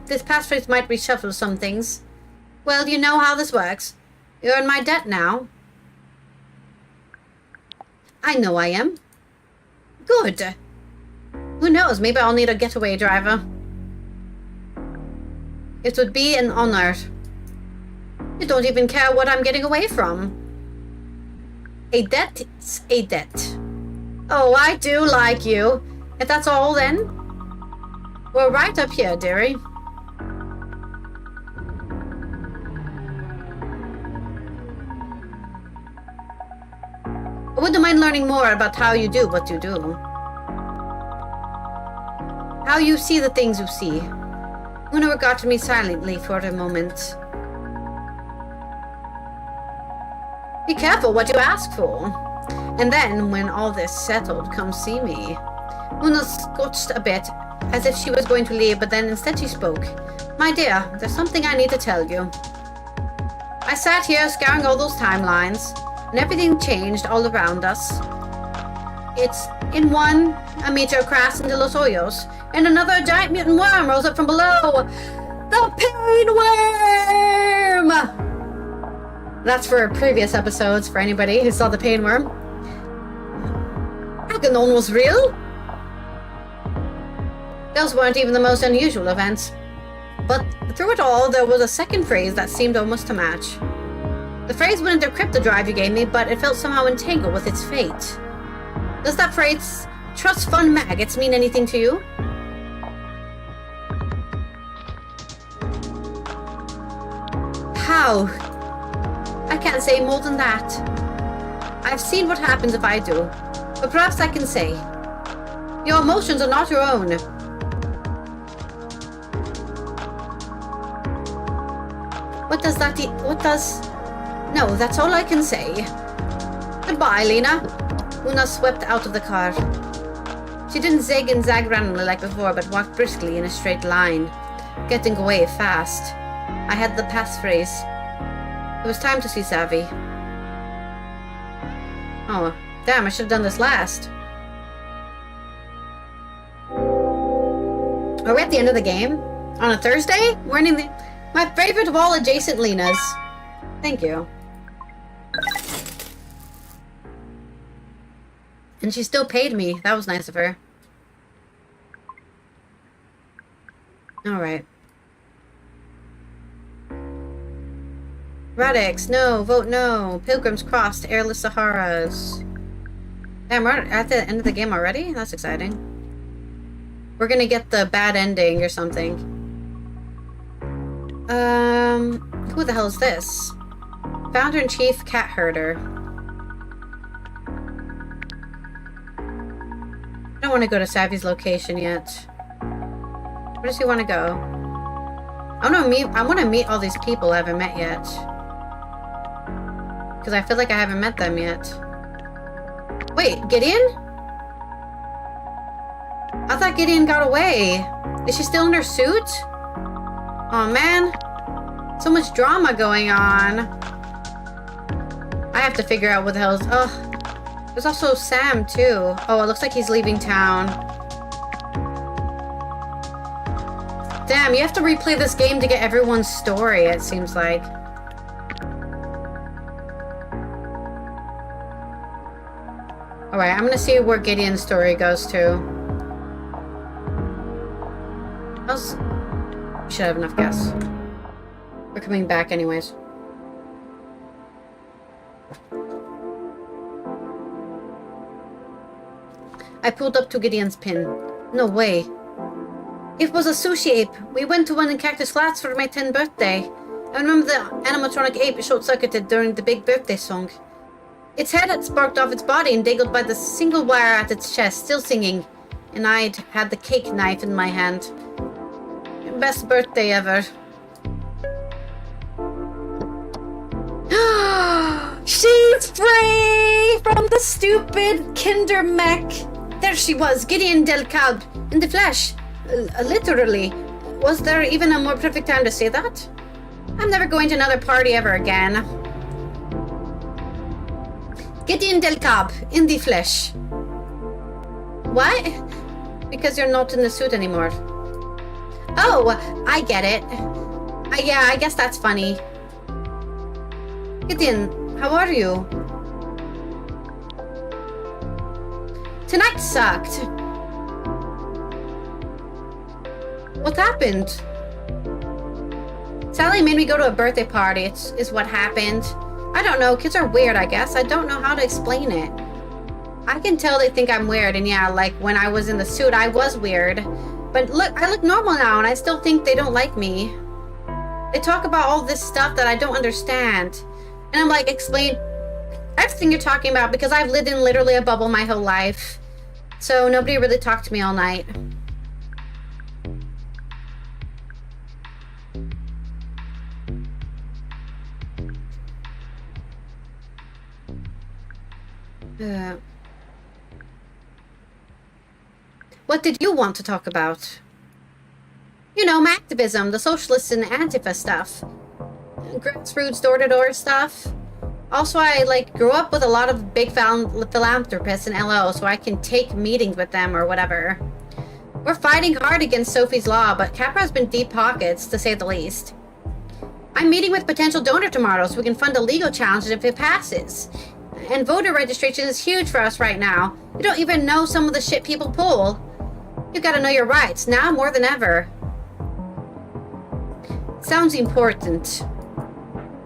This passphrase might reshuffle some things. Well, you know how this works. You're in my debt now. I know I am. Good. Who knows, maybe I'll need a getaway driver. It would be an honor. You don't even care what I'm getting away from. A debt's a debt. Oh, I do like you. If that's all, then we're right up here, dearie. I wouldn't mind learning more about how you do what you do. How you see the things you see. Una regarded me silently for a moment. Be careful what you ask for. And then, when all this settled, come see me. Una scotched a bit, as if she was going to leave, but then instead she spoke. My dear, there's something I need to tell you. I sat here scouring all those timelines, and everything changed all around us. It's in one, a meteor crashed into Los Ojos, and another giant mutant worm rose up from below. The pain worm! That's for previous episodes, for anybody who saw the pain worm. How can no one was real? Those weren't even the most unusual events. But through it all, there was a second phrase that seemed almost to match. The phrase wouldn't decrypt the drive you gave me, but it felt somehow entangled with its fate. Does that phrase, trust fund maggots, mean anything to you? How? I can't say more than that. I've seen what happens if I do, but perhaps I can say, your emotions are not your own. No, that's all I can say. Goodbye, Lena. Una swept out of the car. She didn't zig and zag randomly like before, but walked briskly in a straight line, getting away fast. I had the passphrase. It was time to see Savvy. Oh, damn, I should have done this last. Are we at the end of the game? On a Thursday? We're in my favorite of all adjacent Lenas. Thank you. And she still paid me. That was nice of her. Alright. Radix, no. Vote no. Pilgrims crossed airless Saharas. Damn, we're at the end of the game already? That's exciting. We're gonna get the bad ending or something. Who the hell is this? Founder-in-Chief Cat Herder. I don't want to go to Savvy's location yet. Where does he want to go? I want to meet all these people I haven't met yet. Because I feel like I haven't met them yet. Wait, Gideon? I thought Gideon got away. Is she still in her suit? Oh man. So much drama going on. I have to figure out what the hell is... Oh. There's also Sam, too. Oh, it looks like he's leaving town. Damn, you have to replay this game to get everyone's story, it seems like. Alright, I'm gonna see where Gideon's story goes to. We should have enough gas. We're coming back anyways. I pulled up to Gideon's pin. No way. It was a sushi ape. We went to one in Cactus Flats for my 10th birthday. I remember the animatronic ape short-circuited during the big birthday song. Its head had sparked off its body and dangled by the single wire at its chest, still singing. And I'd had the cake knife in my hand. Best birthday ever. She's free from the stupid Kinder mech. There she was, Gideon Del Cab, in the flesh. Literally. Was there even a more perfect time to say that? I'm never going to another party ever again. Gideon Del Cab, in the flesh. What? Because you're not in the suit anymore. Oh, I get it. Yeah, I guess that's funny. Gideon, how are you? Tonight sucked. What happened? Sally made me go to a birthday party, is what happened. I don't know, kids are weird, I guess. I don't know how to explain it. I can tell they think I'm weird, and yeah, like when I was in the suit, I was weird. But look, I look normal now, and I still think they don't like me. They talk about all this stuff that I don't understand. And I'm like, explain everything you're talking about, because I've lived in literally a bubble my whole life. So nobody really talked to me all night. What did you want to talk about? You know, my activism, the socialists and Antifa stuff. Grassroots door-to-door stuff. Also, I, like, grew up with a lot of big philanthropists in LO, so I can take meetings with them or whatever. We're fighting hard against Sophie's Law, but Capra's been deep pockets, to say the least. I'm meeting with potential donor tomorrow so we can fund a legal challenge if it passes. And voter registration is huge for us right now. You don't even know some of the shit people pull. You gotta know your rights, now more than ever. Sounds important.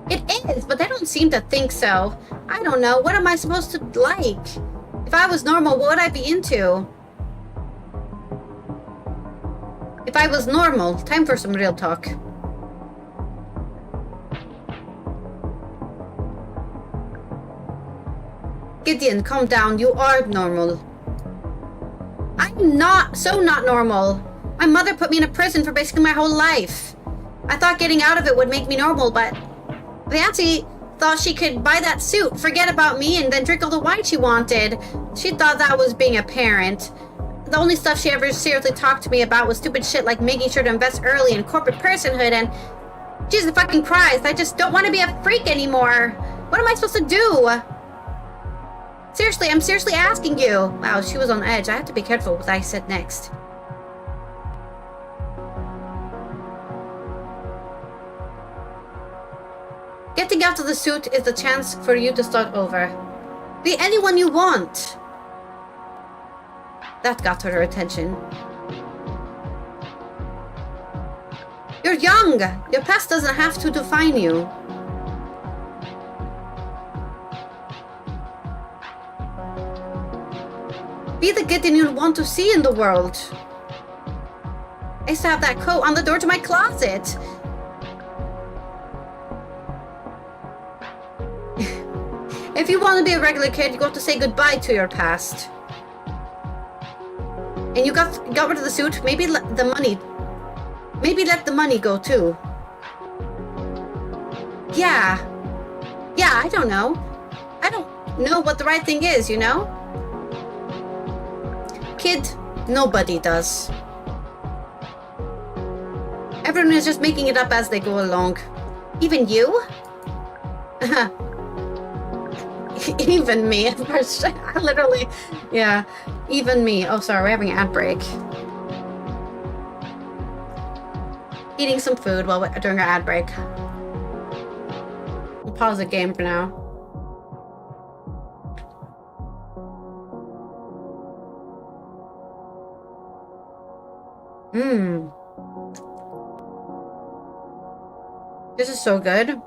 It is, but they don't seem to think so. I don't know, what am I supposed to like? If I was normal, what would I be into? If I was normal, time for some real talk. Gideon, calm down, you are normal. I'm not normal. My mother put me in a prison for basically my whole life. I thought getting out of it would make me normal, but the auntie thought she could buy that suit, forget about me, and then drink all the wine she wanted. She thought that was being a parent. The only stuff she ever seriously talked to me about was stupid shit like making sure to invest early in corporate personhood, and Jesus fucking Christ, I just don't want to be a freak anymore. What am I supposed to do? Seriously, I'm seriously asking you. Wow, she was on edge. I have to be careful what I said next. Getting out of the suit is the chance for you to start over. Be anyone you want. That got her attention. You're young. Your past doesn't have to define you. Be the Gideon you want to see in the world. I used to have that coat on the door to my closet. If you want to be a regular kid, you got to say goodbye to your past. And you got rid of the suit, maybe let the money go too. Yeah, I don't know. I don't know what the right thing is, you know? Kid, nobody does. Everyone is just making it up as they go along. Even you? Even me. Literally. Yeah. Even me. Oh, sorry. We're having an ad break. Eating some food during our ad break. We'll pause the game for now. This is so good.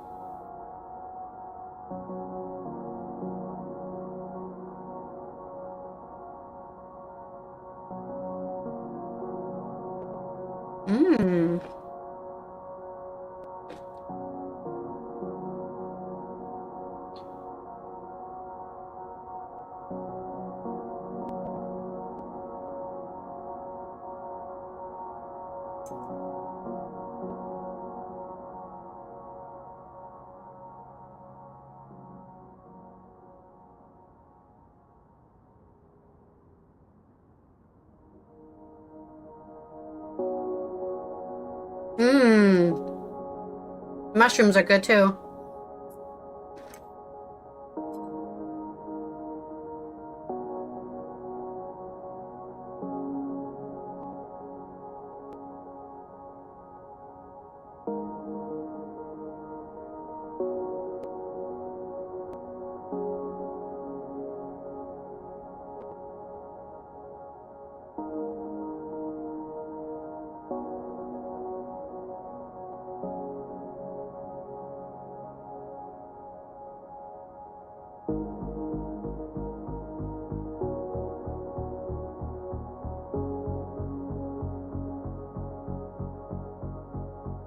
Mushrooms are good too.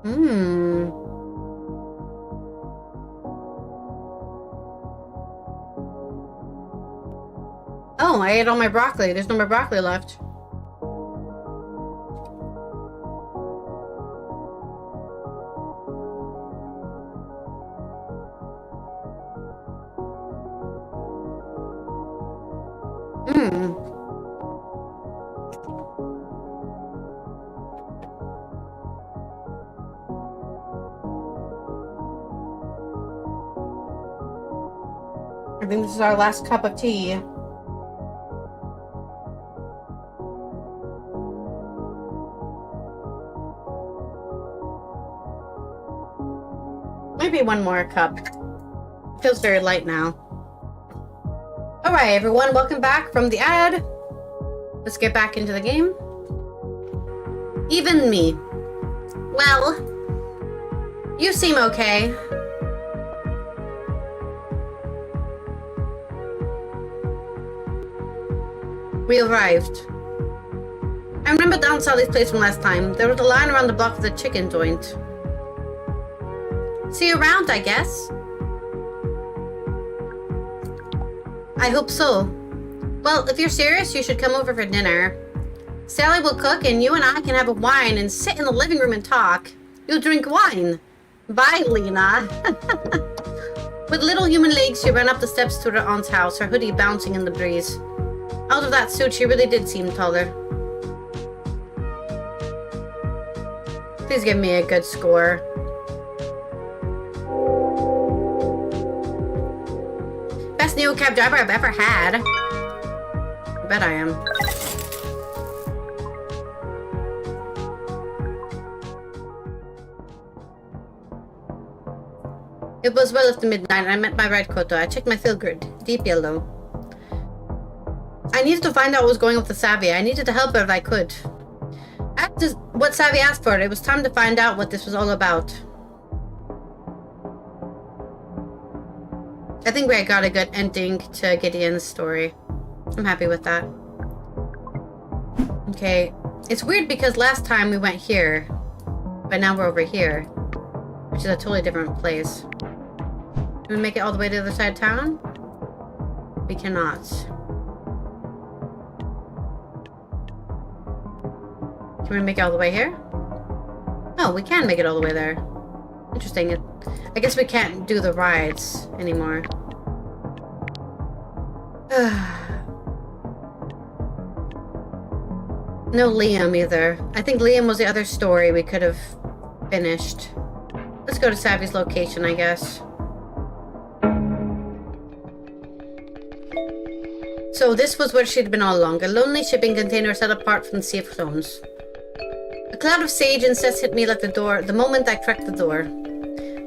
Hmm. Oh, I ate all my broccoli. There's no more broccoli left. Hmm. I think this is our last cup of tea. Maybe one more cup. Feels very light now. Alright, everyone, welcome back from the ad. Let's get back into the game. Even me. Well, you seem okay. We arrived. I remember down Sally's place from last time. There was a line around the block of the chicken joint. See you around, I guess. I hope so. Well, if you're serious, you should come over for dinner. Sally will cook and you and I can have a wine and sit in the living room and talk. You'll drink wine. Bye, Lena. With little human legs, she ran up the steps to her aunt's house, her hoodie bouncing in the breeze. Out of that suit, she really did seem taller. Please give me a good score. Best new cab driver I've ever had. I bet I am. It was well after midnight and I met my red quota. I checked my field grid. Deep yellow. I needed to find out what was going on with the Savvy. I needed to help her if I could. After what Savvy asked for, it was time to find out what this was all about. I think we got a good ending to Gideon's story. I'm happy with that. Okay. It's weird because last time we went here, but now we're over here, which is a totally different place. Can we make it all the way to the other side of town? We cannot. Can we make it all the way here? Oh, we can make it all the way there. Interesting. I guess we can't do the rides anymore. No Liam either. I think Liam was the other story we could have finished. Let's go to Savvy's location, I guess. So this was where she'd been all along. A lonely shipping container set apart from the sea of clones. A cloud of sage and cess hit me like the door the moment I cracked the door.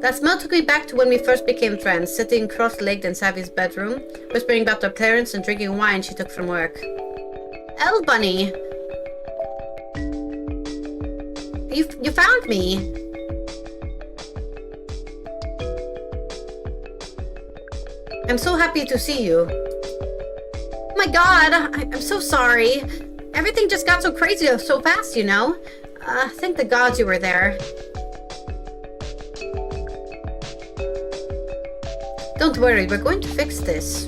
That smell took me back to when we first became friends, sitting cross-legged in Savvy's bedroom, whispering about our parents and drinking wine she took from work. Elle Bunny! You found me! I'm so happy to see you. Oh my god, I'm so sorry. Everything just got so crazy so fast, you know? Thank the gods you were there. Don't worry, we're going to fix this.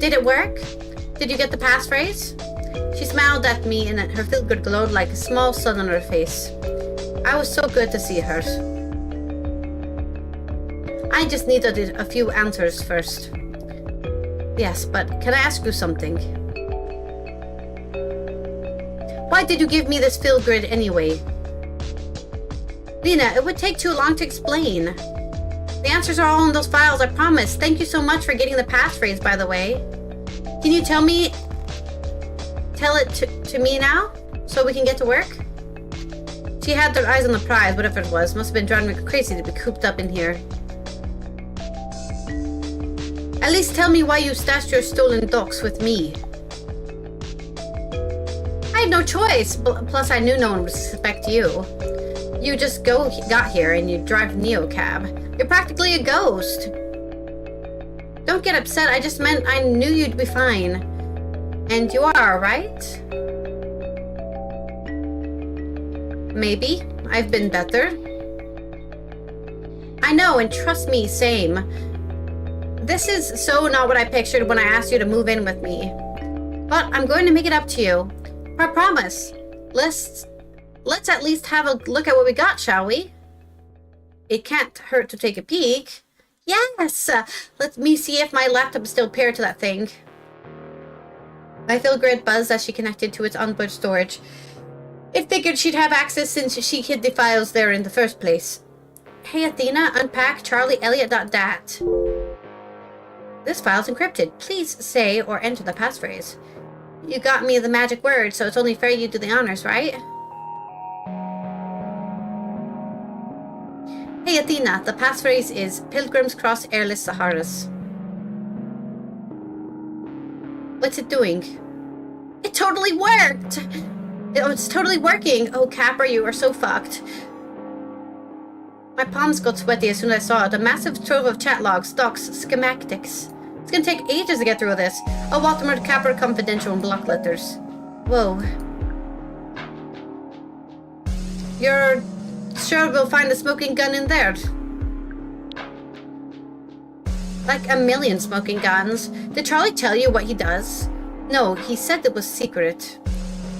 Did it work? Did you get the passphrase? She smiled at me and her feel-good glowed like a small sun on her face. I was so good to see her. I just needed a few answers first. Yes, but can I ask you something? Why did you give me this field grid anyway? Lena, it would take too long to explain. The answers are all in those files, I promise. Thank you so much for getting the passphrase, by the way. Can you tell it to me now? So we can get to work? She had their eyes on the prize, whatever it was. Must have been driving me crazy to be cooped up in here. At least tell me why you stashed your stolen docs with me. I had no choice, plus I knew no one would suspect you. You just got here and you drive Neocab. You're practically a ghost. Don't get upset, I just meant I knew you'd be fine. And you are, right? Maybe. I've been better. I know, and trust me, same. This is so not what I pictured when I asked you to move in with me. But I'm going to make it up to you. I promise. Let's at least have a look at what we got, shall we? It can't hurt to take a peek. Yes! Let me see if my laptop is still paired to that thing. I feel great buzz as she connected to its onboard storage. It figured she'd have access since she hid the files there in the first place. Hey Athena, unpack charlieelliott.dat. This file's encrypted. Please say or enter the passphrase. You got me the magic word, so it's only fair you do the honors, right? Hey Athena, the passphrase is Pilgrims Cross Airless Saharas. What's it doing? It totally worked! It's totally working! Oh, Capra, you are so fucked. My palms got sweaty as soon as I saw it. A massive trove of chat logs, docs, schematics. It's gonna take ages to get through this. Oh, Walter Capra Confidential in block letters. Whoa. You're sure we'll find a smoking gun in there? Like a million smoking guns. Did Charlie tell you what he does? No, he said it was secret.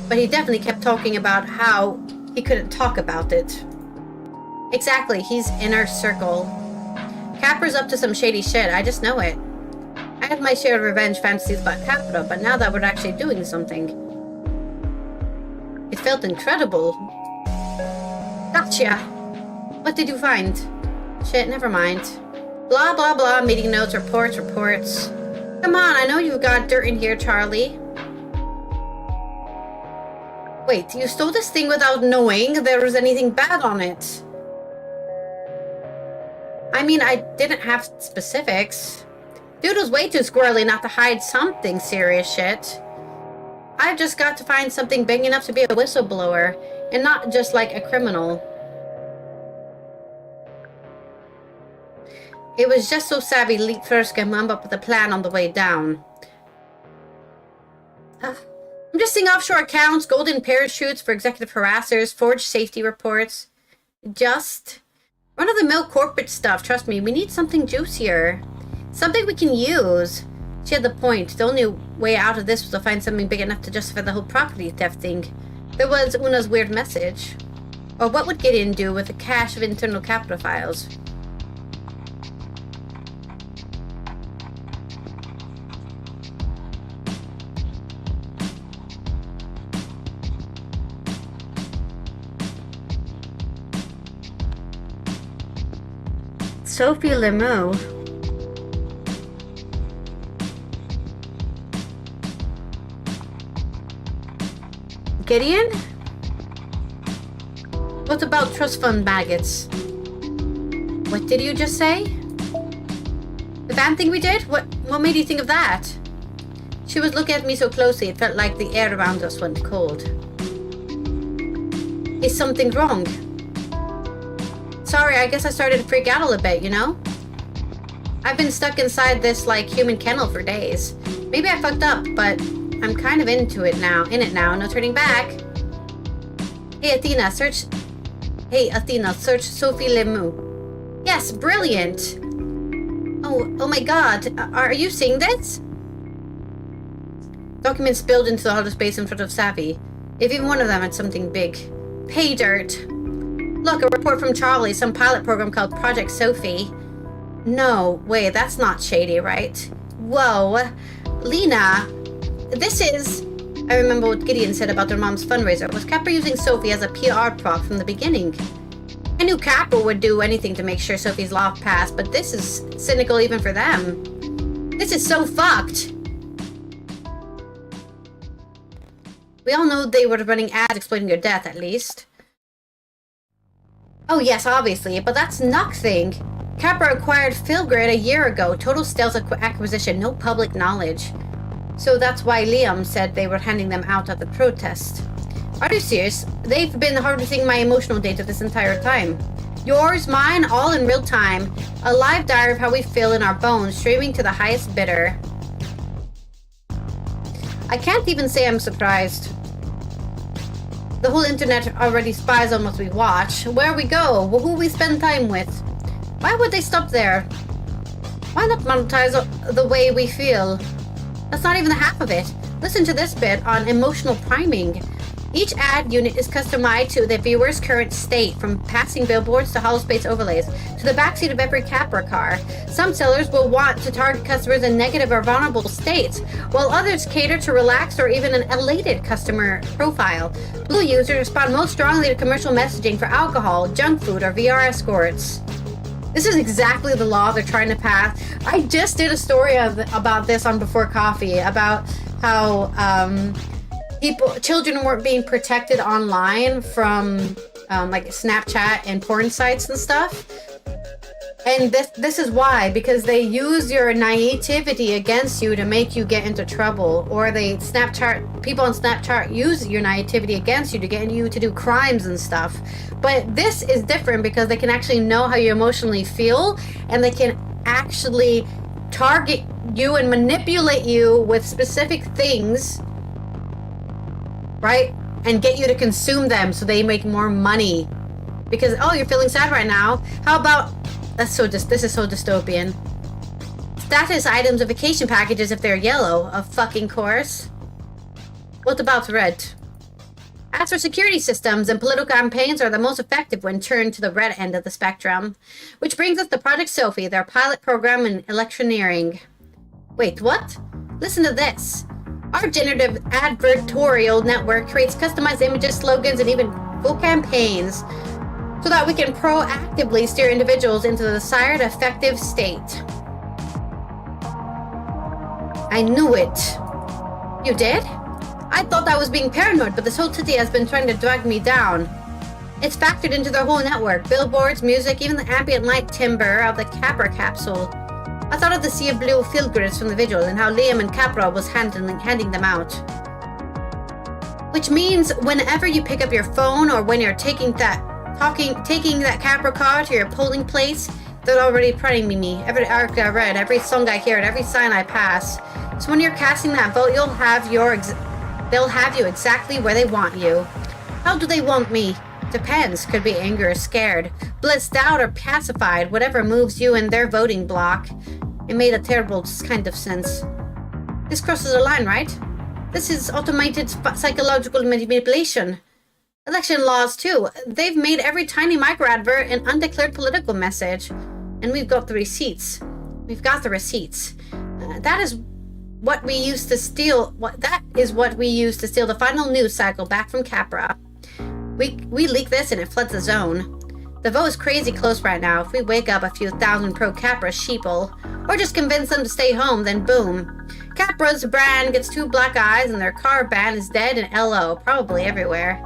But he definitely kept talking about how he couldn't talk about it. Exactly, he's inner circle. Capra's up to some shady shit, I just know it. I have my share of revenge fantasies about Capra, but now that we're actually doing something. It felt incredible. Gotcha! What did you find? Shit, never mind. Blah blah blah, meeting notes, reports. Come on, I know you've got dirt in here, Charlie. Wait, you stole this thing without knowing there was anything bad on it. I mean, I didn't have specifics. Dude was way too squirrely not to hide something serious shit. I've just got to find something big enough to be a whistleblower, and not just like a criminal. It was just so savvy Leap first came up with a plan on the way down. I'm just seeing offshore accounts, golden parachutes for executive harassers, forged safety reports. Just run-of-the-mill corporate stuff, trust me. We need something juicier. Something we can use. She had the point. The only way out of this was to find something big enough to justify the whole property theft thing. There was Una's weird message. Or what would Gideon do with a cache of internal Capra files? Sophie Lemieux. Gideon? What about trust fund maggots? What did you just say? The van thing we did? What made you think of that? She was looking at me so closely it felt like the air around us went cold. Is something wrong? Sorry, I guess I started to freak out a little bit, you know? I've been stuck inside this, like, human kennel for days. Maybe I fucked up, but I'm kind of in it now, no turning back. Hey Athena, search Sophie Lemieux. Yes, brilliant! Oh my god, are you seeing this? Documents spilled into the hollow space in front of Savvy. If even one of them had something big. Pay dirt! Look, a report from Charlie, some pilot program called Project Sophie. No, wait, that's not shady, right? Whoa. Lena, this is... I remember what Gideon said about their mom's fundraiser. Was Capra using Sophie as a PR prop from the beginning? I knew Capra would do anything to make sure Sophie's law passed, but this is cynical even for them. This is so fucked. We all know they were running ads exploiting your death, at least. Oh yes, obviously, but that's nothing. Capra acquired Philgrid a year ago. Total stealth acquisition, no public knowledge. So that's why Liam said they were handing them out at the protest. Are you serious? They've been harvesting my emotional data this entire time. Yours, mine, all in real time. A live diary of how we feel in our bones, streaming to the highest bidder. I can't even say I'm surprised. The whole internet already spies on what we watch, where we go, who we spend time with. Why would they stop there? Why not monetize the way we feel? That's not even the half of it. Listen to this bit on emotional priming. Each ad unit is customized to the viewer's current state, from passing billboards to hollow space overlays to the backseat of every Capra car. Some sellers will want to target customers in negative or vulnerable states, while others cater to relaxed or even an elated customer profile. Blue users respond most strongly to commercial messaging for alcohol, junk food, or VR escorts. This is exactly the law they're trying to pass. I just did a story about this on Before Coffee, about how children weren't being protected online from like Snapchat and porn sites and stuff. And this is why, because they use your naivety against you to make you get into trouble, or people on Snapchat use your naivety against you to get you to do crimes and stuff. But this is different because they can actually know how you emotionally feel, and they can actually target you and manipulate you with specific things, right? And get you to consume them so they make more money. Because, oh, you're feeling sad right now. How about, this is so dystopian. Status items of vacation packages if they're yellow, of fucking course. What about red? As for security systems, and political campaigns are the most effective when turned to the red end of the spectrum. Which brings us to Project Sophie, their pilot program in electioneering. Wait, what? Listen to this. Our generative advertorial network creates customized images, slogans, and even full campaigns so that we can proactively steer individuals into the desired effective state. I knew it. You did? I thought I was being paranoid, but this whole city has been trying to drag me down. It's factored into their whole network. Billboards, music, even the ambient light timbre of the Capra capsule. I thought of the sea of blue field grids from the visual and how Liam and Capra was handing them out. Which means whenever you pick up your phone or when you're taking that Capra car to your polling place, they're already printing me. Every article I read, every song I hear, and every sign I pass. So when you're casting that vote, they'll have you exactly where they want you. How do they want me? Depends. Could be anger or scared, blitzed out or pacified, whatever moves you in their voting block. It made a terrible kind of sense. This crosses a line, right? This is automated psychological manipulation. Election laws, too. They've made every tiny micro-advert an undeclared political message. And we've got the receipts. That is what we used to steal. That is what we used to steal the final news cycle back from Capra. We leak this and it floods the zone. The vote is crazy close right now. If we wake up a few thousand pro-Capra sheeple, or just convince them to stay home, then boom. Capra's brand gets 2 black eyes and their car ban is dead and LO, probably everywhere.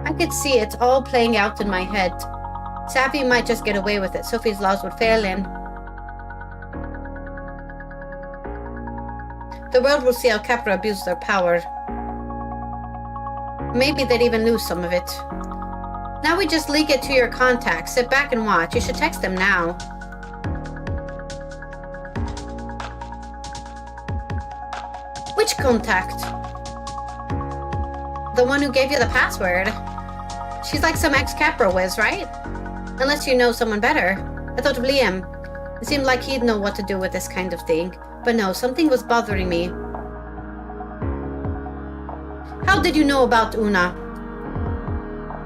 I could see it all playing out in my head. Savvy might just get away with it. Sophie's laws would fail in. The world will see how Capra abused their power. Maybe they'd even lose some of it. Now we just leak it to your contacts. Sit back and watch. You should text them now. Which contact? The one who gave you the password. She's like some ex-Capra whiz, right? Unless you know someone better. I thought of Liam. It seemed like he'd know what to do with this kind of thing. But no, something was bothering me. How did you know about Una?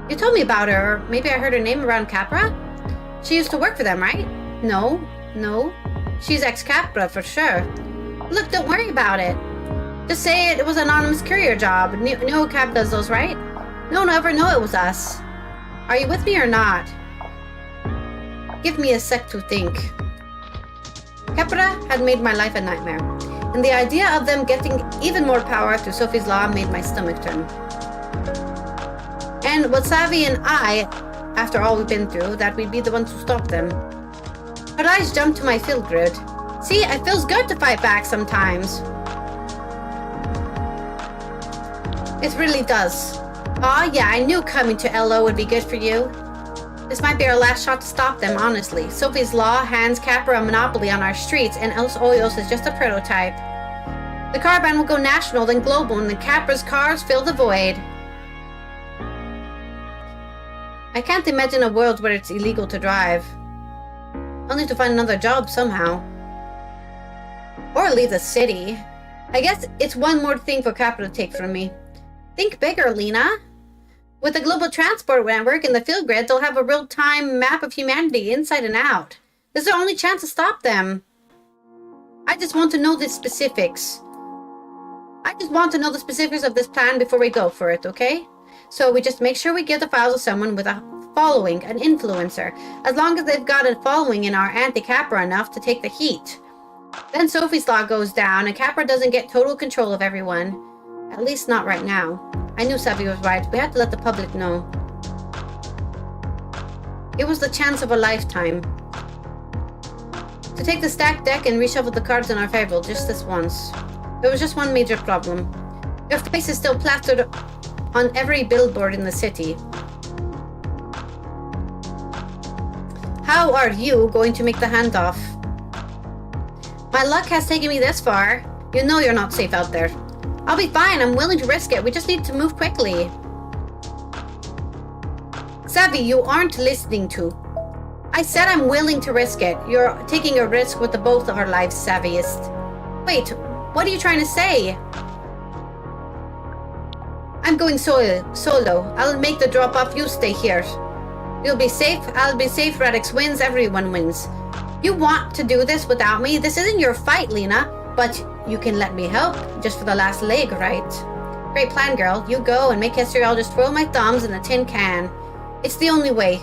You told me about her, or maybe I heard her name around Capra? She used to work for them, right? No. She's ex-Capra for sure. Look, don't worry about it. Just say it was an anonymous courier job. No Cap does those, right? No one will ever know it was us. Are you with me or not? Give me a sec to think. Capra had made my life a nightmare, and the idea of them getting even more power through Sophie's Law made my stomach turn. And what Savvy and I, after all we've been through, that we'd be the ones to stop them. Her eyes jumped to my field grid. See, it feels good to fight back sometimes. It really does. Aw, yeah, I knew coming to LO would be good for you. This might be our last shot to stop them, honestly. Sophie's Law hands Capra a monopoly on our streets, and Ojos is just a prototype. The car ban will go national, then global, and the Capra's cars fill the void. I can't imagine a world where it's illegal to drive. I'll need to find another job somehow. Or leave the city. I guess it's one more thing for Capra to take from me. Think bigger, Lena. With the global transport network and the field grid, they'll have a real-time map of humanity inside and out. This is our only chance to stop them. I just want to know the specifics. I just want to know the specifics of this plan before we go for it, okay? So we just make sure we give the files to someone with a following, an influencer. As long as they've got a following in our anti-Capra enough to take the heat. Then Sophie's Law goes down and Capra doesn't get total control of everyone. At least not right now. I knew Savvy was right. We had to let the public know. It was the chance of a lifetime. To take the stacked deck and reshuffle the cards in our favor just this once. There was just one major problem. Your face is still plastered on every billboard in the city. How are you going to make the handoff? My luck has taken me this far. You know you're not safe out there. I'll be fine. I'm willing to risk it. We just need to move quickly. Savvy, you aren't listening to. I said I'm willing to risk it. You're taking a risk with the both of our lives, Savviest. Wait, what are you trying to say? I'm going solo. I'll make the drop off. You stay here. You'll be safe. I'll be safe. Radix wins. Everyone wins. You want to do this without me? This isn't your fight, Lena. But you can let me help. Just for the last leg, right? Great plan, girl. You go and make history. I'll just throw my thumbs in a tin can. It's the only way.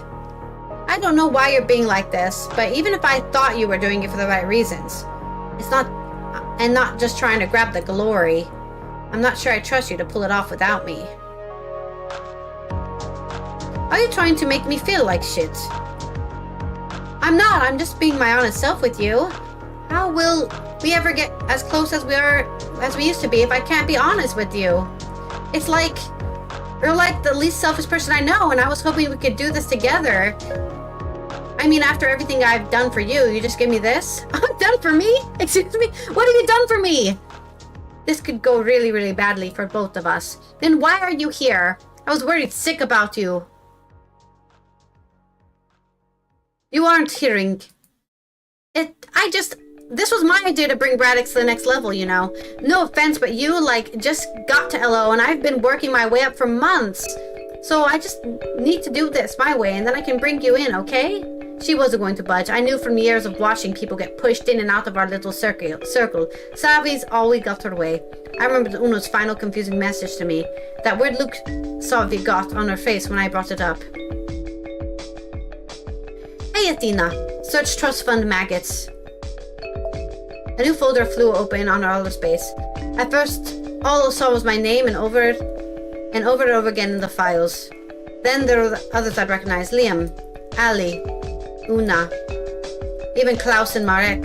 I don't know why you're being like this, but even if I thought you were doing it for the right reasons, it's not, and not just trying to grab the glory, I'm not sure I trust you to pull it off without me. Are you trying to make me feel like shit? I'm not. I'm just being my honest self with you. How will we ever get as close as we used to be if I can't be honest with you? It's like you're like the least selfish person I know, and I was hoping we could do this together. I mean, after everything I've done for you, you just give me this? Done for me? Excuse me? What have you done for me? This could go really, really badly for both of us. Then why are you here? I was worried sick about you. You aren't hearing. This was my idea to bring Braddock to the next level, you know. No offense, but you, just got to LO, and I've been working my way up for months. So I just need to do this my way, and then I can bring you in, okay? She wasn't going to budge. I knew from years of watching people get pushed in and out of our little circle. Savvy's always got her way. I remember Uno's final confusing message to me. That weird look Savvy got on her face when I brought it up. Hey, Athena. Search trust fund maggots. A new folder flew open on our other space. At first, all I saw was my name and over and over again in the files. Then there were the others I'd recognized. Liam, Ali, Una, even Klaus and Marek.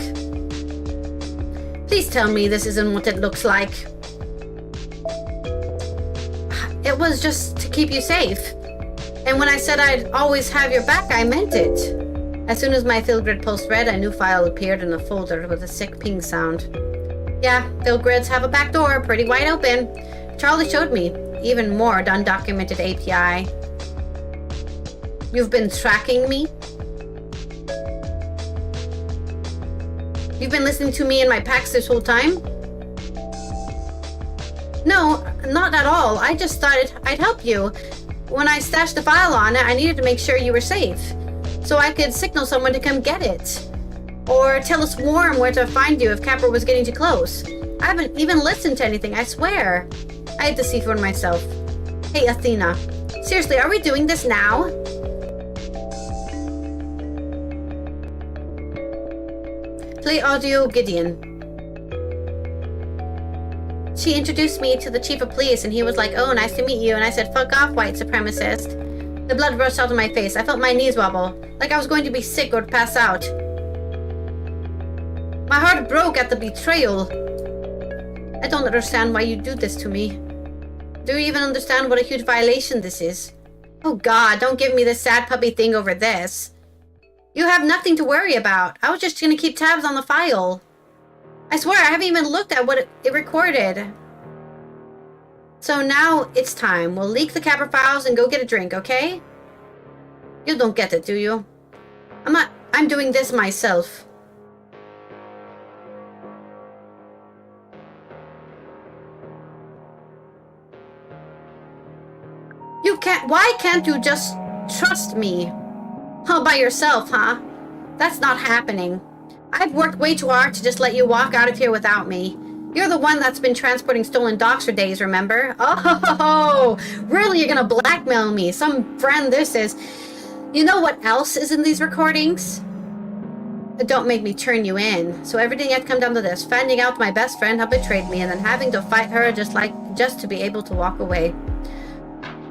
Please tell me this isn't what it looks like. It was just to keep you safe. And when I said I'd always have your back, I meant it. As soon as my field grid post read, a new file appeared in the folder with a sick ping sound. Yeah, field grids have a back door, pretty wide open. Charlie showed me. Even more undocumented API. You've been tracking me? You've been listening to me and my packs this whole time? No, not at all. I just thought I'd help you. When I stashed the file on it, I needed to make sure you were safe. So I could signal someone to come get it. Or tell a swarm where to find you if Capra was getting too close. I haven't even listened to anything, I swear. I had to see for myself. Hey, Athena. Seriously, are we doing this now? Play audio Gideon. She introduced me to the chief of police and he was like, oh, nice to meet you. And I said, fuck off, white supremacist. The blood rushed out of my face. I felt my knees wobble, like I was going to be sick or pass out. My heart broke at the betrayal. I don't understand why you do this to me. Do you even understand what a huge violation this is? Oh God, don't give me this sad puppy thing over this. You have nothing to worry about. I was just gonna keep tabs on the file. I swear, I haven't even looked at what it recorded. So now it's time. We'll leak the Capra files and go get a drink, okay? You don't get it, do you? I'm doing this myself. Why can't you just trust me? All by yourself, huh? That's not happening. I've worked way too hard to just let you walk out of here without me. You're the one that's been transporting stolen dogs for days, remember? Oh, really? You're gonna blackmail me? Some friend this is. You know what else is in these recordings? Don't make me turn you in. So everything had come down to this. Finding out my best friend had betrayed me and then having to fight her just to be able to walk away.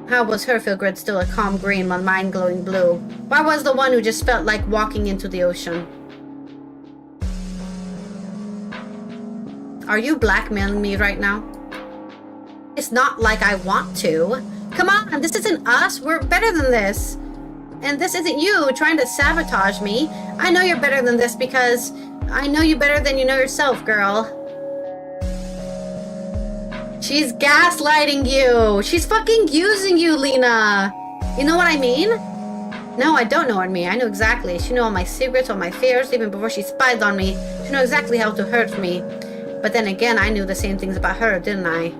How was her feel grid still a calm green while mine glowing blue? Why was the one who just felt like walking into the ocean? Are you blackmailing me right now? It's not like I want to. Come on, this isn't us. We're better than this. And this isn't you trying to sabotage me. I know you're better than this because I know you better than you know yourself, girl. She's gaslighting you. She's fucking using you, Lena. You know what I mean? No, I don't know what I mean. I know exactly. She knew all my secrets, all my fears, even before she spied on me. She knew exactly how to hurt me. But then again, I knew the same things about her, didn't I?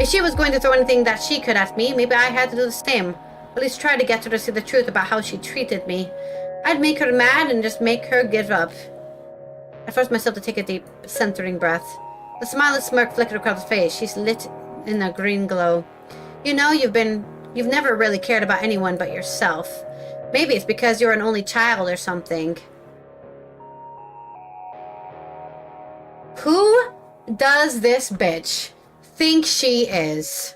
If she was going to throw anything that she could at me, maybe I had to do the same. At least try to get her to see the truth about how she treated me. I'd make her mad and just make her give up. I forced myself to take a deep, centering breath. The smile and smirk flickered across her face. She's lit in a green glow. You know, you've never really cared about anyone but yourself. Maybe it's because you're an only child or something. Who does this bitch think she is?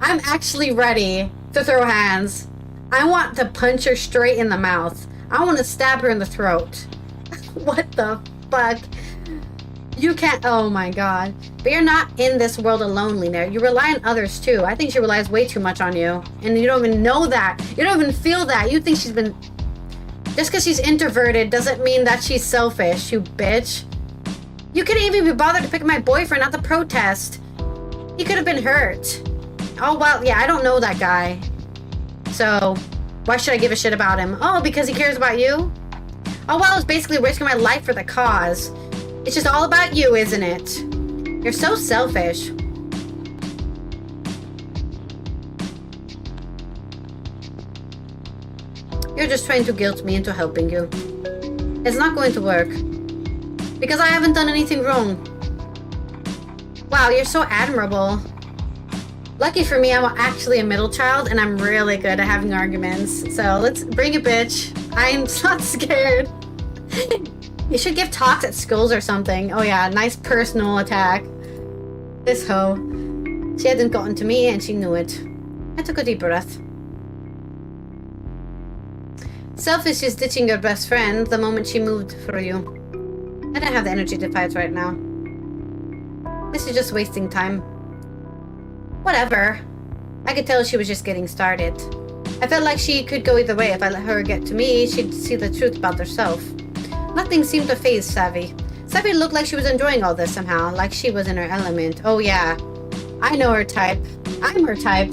I'm actually ready to throw hands. I want to punch her straight in the mouth. I want to stab her in the throat. What the fuck? You can't, oh my god. But you're not in this world alone, Lena. You rely on others too. I think she relies way too much on you. And you don't even know that. You don't even feel that. You think she's been... Just because she's introverted doesn't mean that she's selfish, you bitch. You couldn't even be bothered to pick my boyfriend at the protest. He could have been hurt. Oh, well, yeah, I don't know that guy. So, why should I give a shit about him? Oh, because he cares about you? Oh, well, it's basically risking my life for the cause. It's just all about you, isn't it? You're so selfish. You're just trying to guilt me into helping you. It's not going to work. Because I haven't done anything wrong. Wow, you're so admirable. Lucky for me, I'm actually a middle child, and I'm really good at having arguments. So let's bring it, bitch. I'm not scared. You should give talks at schools or something. Oh yeah, nice personal attack. This hoe. She hadn't gotten to me, and she knew it. I took a deep breath. Selfish is ditching your best friend the moment she moved for you. I don't have the energy to fight right now. This is just wasting time. Whatever. I could tell she was just getting started. I felt like she could go either way. If I let her get to me, she'd see the truth about herself. Nothing seemed to faze Savvy. Savvy looked like she was enjoying all this somehow, like she was in her element. Oh yeah. I know her type. I'm her type.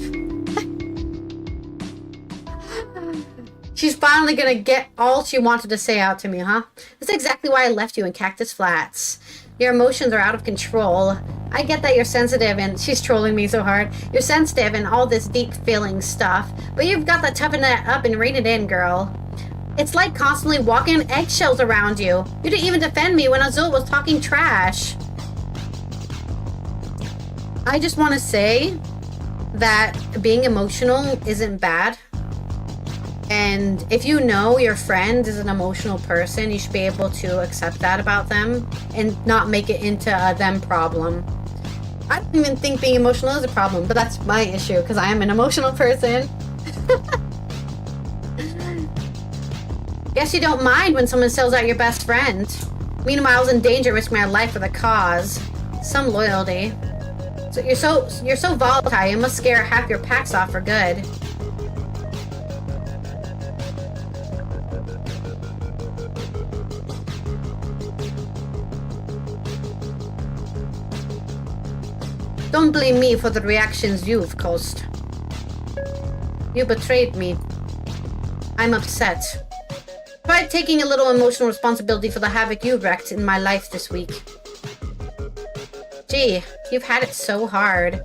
She's finally gonna get all she wanted to say out to me, huh? That's exactly why I left you in Cactus Flats. Your emotions are out of control. I get that you're sensitive and she's trolling me so hard. You're sensitive and all this deep feeling stuff, but you've got to toughen it up and rein it in, girl. It's like constantly walking on eggshells around you. You didn't even defend me when Azul was talking trash. I just want to say that being emotional isn't bad. And if you know your friend is an emotional person, you should be able to accept that about them and not make it into a them problem. I don't even think being emotional is a problem, but that's my issue because I am an emotional person. Guess you don't mind when someone sells out your best friend. Meanwhile, I was in danger risking my life for the cause. Some loyalty. So you're so volatile, you must scare half your packs off for good. Don't blame me for the reactions you've caused. You betrayed me. I'm upset. Try taking a little emotional responsibility for the havoc you wreaked in my life this week. Gee, you've had it so hard.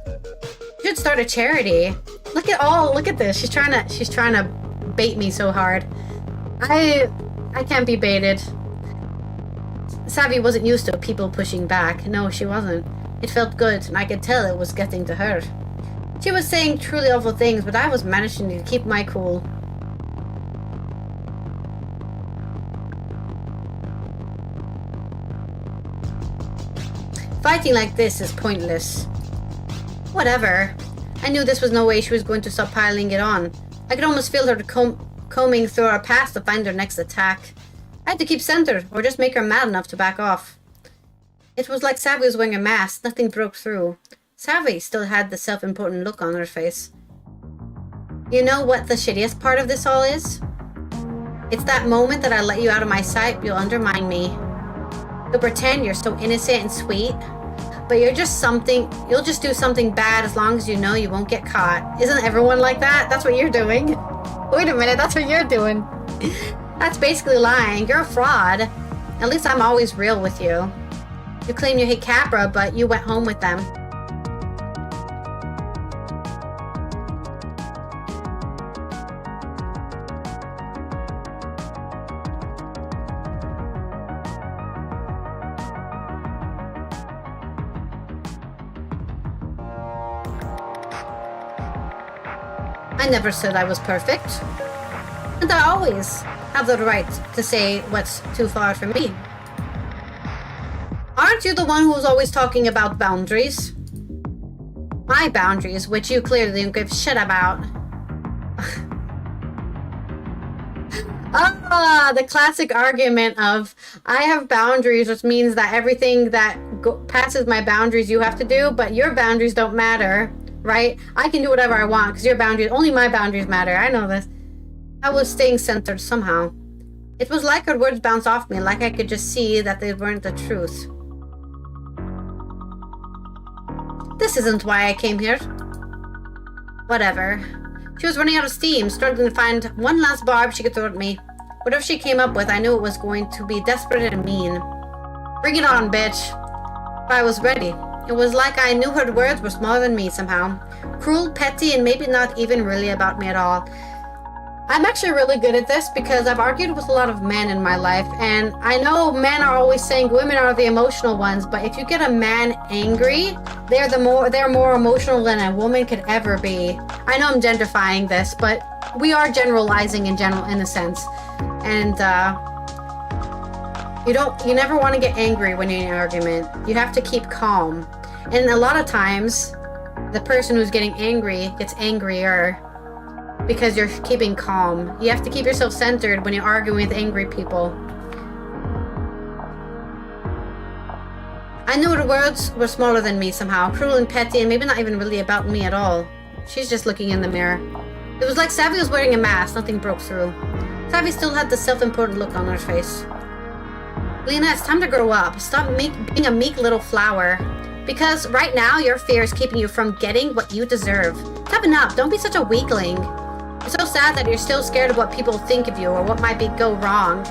You should start a charity. Look at this. She's trying to bait me so hard. I can't be baited. Savvy wasn't used to people pushing back. No, she wasn't. It felt good, and I could tell it was getting to her. She was saying truly awful things, but I was managing to keep my cool. Fighting like this is pointless. Whatever. I knew this was no way she was going to stop piling it on. I could almost feel her combing through our past to find her next attack. I had to keep centered, or just make her mad enough to back off. It was like Savvy was wearing a mask. Nothing broke through. Savvy still had the self-important look on her face. You know what the shittiest part of this all is? It's that moment that I let you out of my sight, you'll undermine me. You'll pretend you're so innocent and sweet, but you'll just do something bad as long as you know you won't get caught. Isn't everyone like that? That's what you're doing. Wait a minute, that's what you're doing. That's basically lying. You're a fraud. At least I'm always real with you. You claim you hate Capra, but you went home with them. I never said I was perfect. And I always have the right to say what's too far from me. Aren't you the one who's always talking about boundaries? My boundaries, which you clearly don't give a shit about. The classic argument of, I have boundaries, which means that everything that passes my boundaries you have to do, but your boundaries don't matter, right? I can do whatever I want because your boundaries, only my boundaries matter. I know this. I was staying centered somehow. It was like her words bounced off me, like I could just see that they weren't the truth. This isn't why I came here. Whatever. She was running out of steam, struggling to find one last barb she could throw at me. Whatever she came up with, I knew it was going to be desperate and mean. Bring it on, bitch. But I was ready. It was like I knew her words were smaller than me somehow. Cruel, petty, and maybe not even really about me at all. I'm actually really good at this because I've argued with a lot of men in my life, and I know men are always saying women are the emotional ones, but if you get a man angry, they're more emotional than a woman could ever be. I know I'm genderifying this, but we are generalizing in a sense. And you never want to get angry when you're in an argument. You have to keep calm. And a lot of times, the person who's getting angry gets angrier because you're keeping calm. You have to keep yourself centered when you're arguing with angry people. I knew her words were smaller than me somehow, cruel and petty, and maybe not even really about me at all. She's just looking in the mirror. It was like Savvy was wearing a mask. Nothing broke through. Savvy still had the self-important look on her face. Lena, it's time to grow up. Stop being a meek little flower. Because right now, your fear is keeping you from getting what you deserve. Toughen up. Don't be such a weakling. It's so sad that you're still scared of what people think of you or what might go wrong.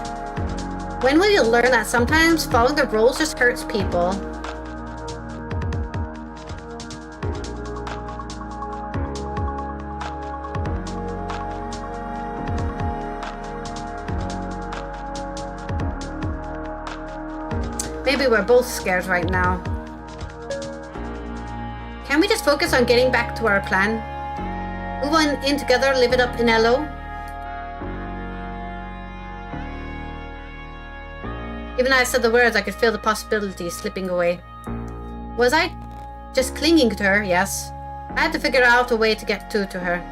When will you learn that sometimes following the rules just hurts people? Maybe we're both scared right now. Can we just focus on getting back to our plan? Move on in together, live it up in LO. Even as I said the words, I could feel the possibility slipping away. Was I just clinging to her? Yes. I had to figure out a way to get through to her.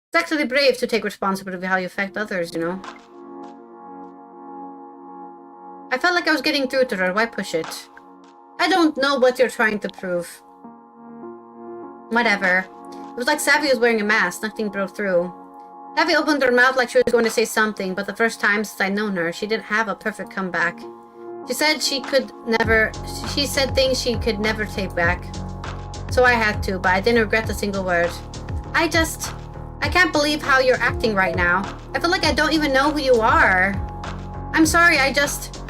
It's actually brave to take responsibility for how you affect others, you know. I felt like I was getting through to her. Why push it? I don't know what you're trying to prove. Whatever. was like Savvy was wearing a mask. Nothing broke through. Savvy opened her mouth like she was going to say something, but the first time since I'd known her, she didn't have a perfect comeback. She said she said things she could never take back. So I had to, but I didn't regret a single word. I can't believe how you're acting right now. I feel like I don't even know who you are. I'm sorry, I just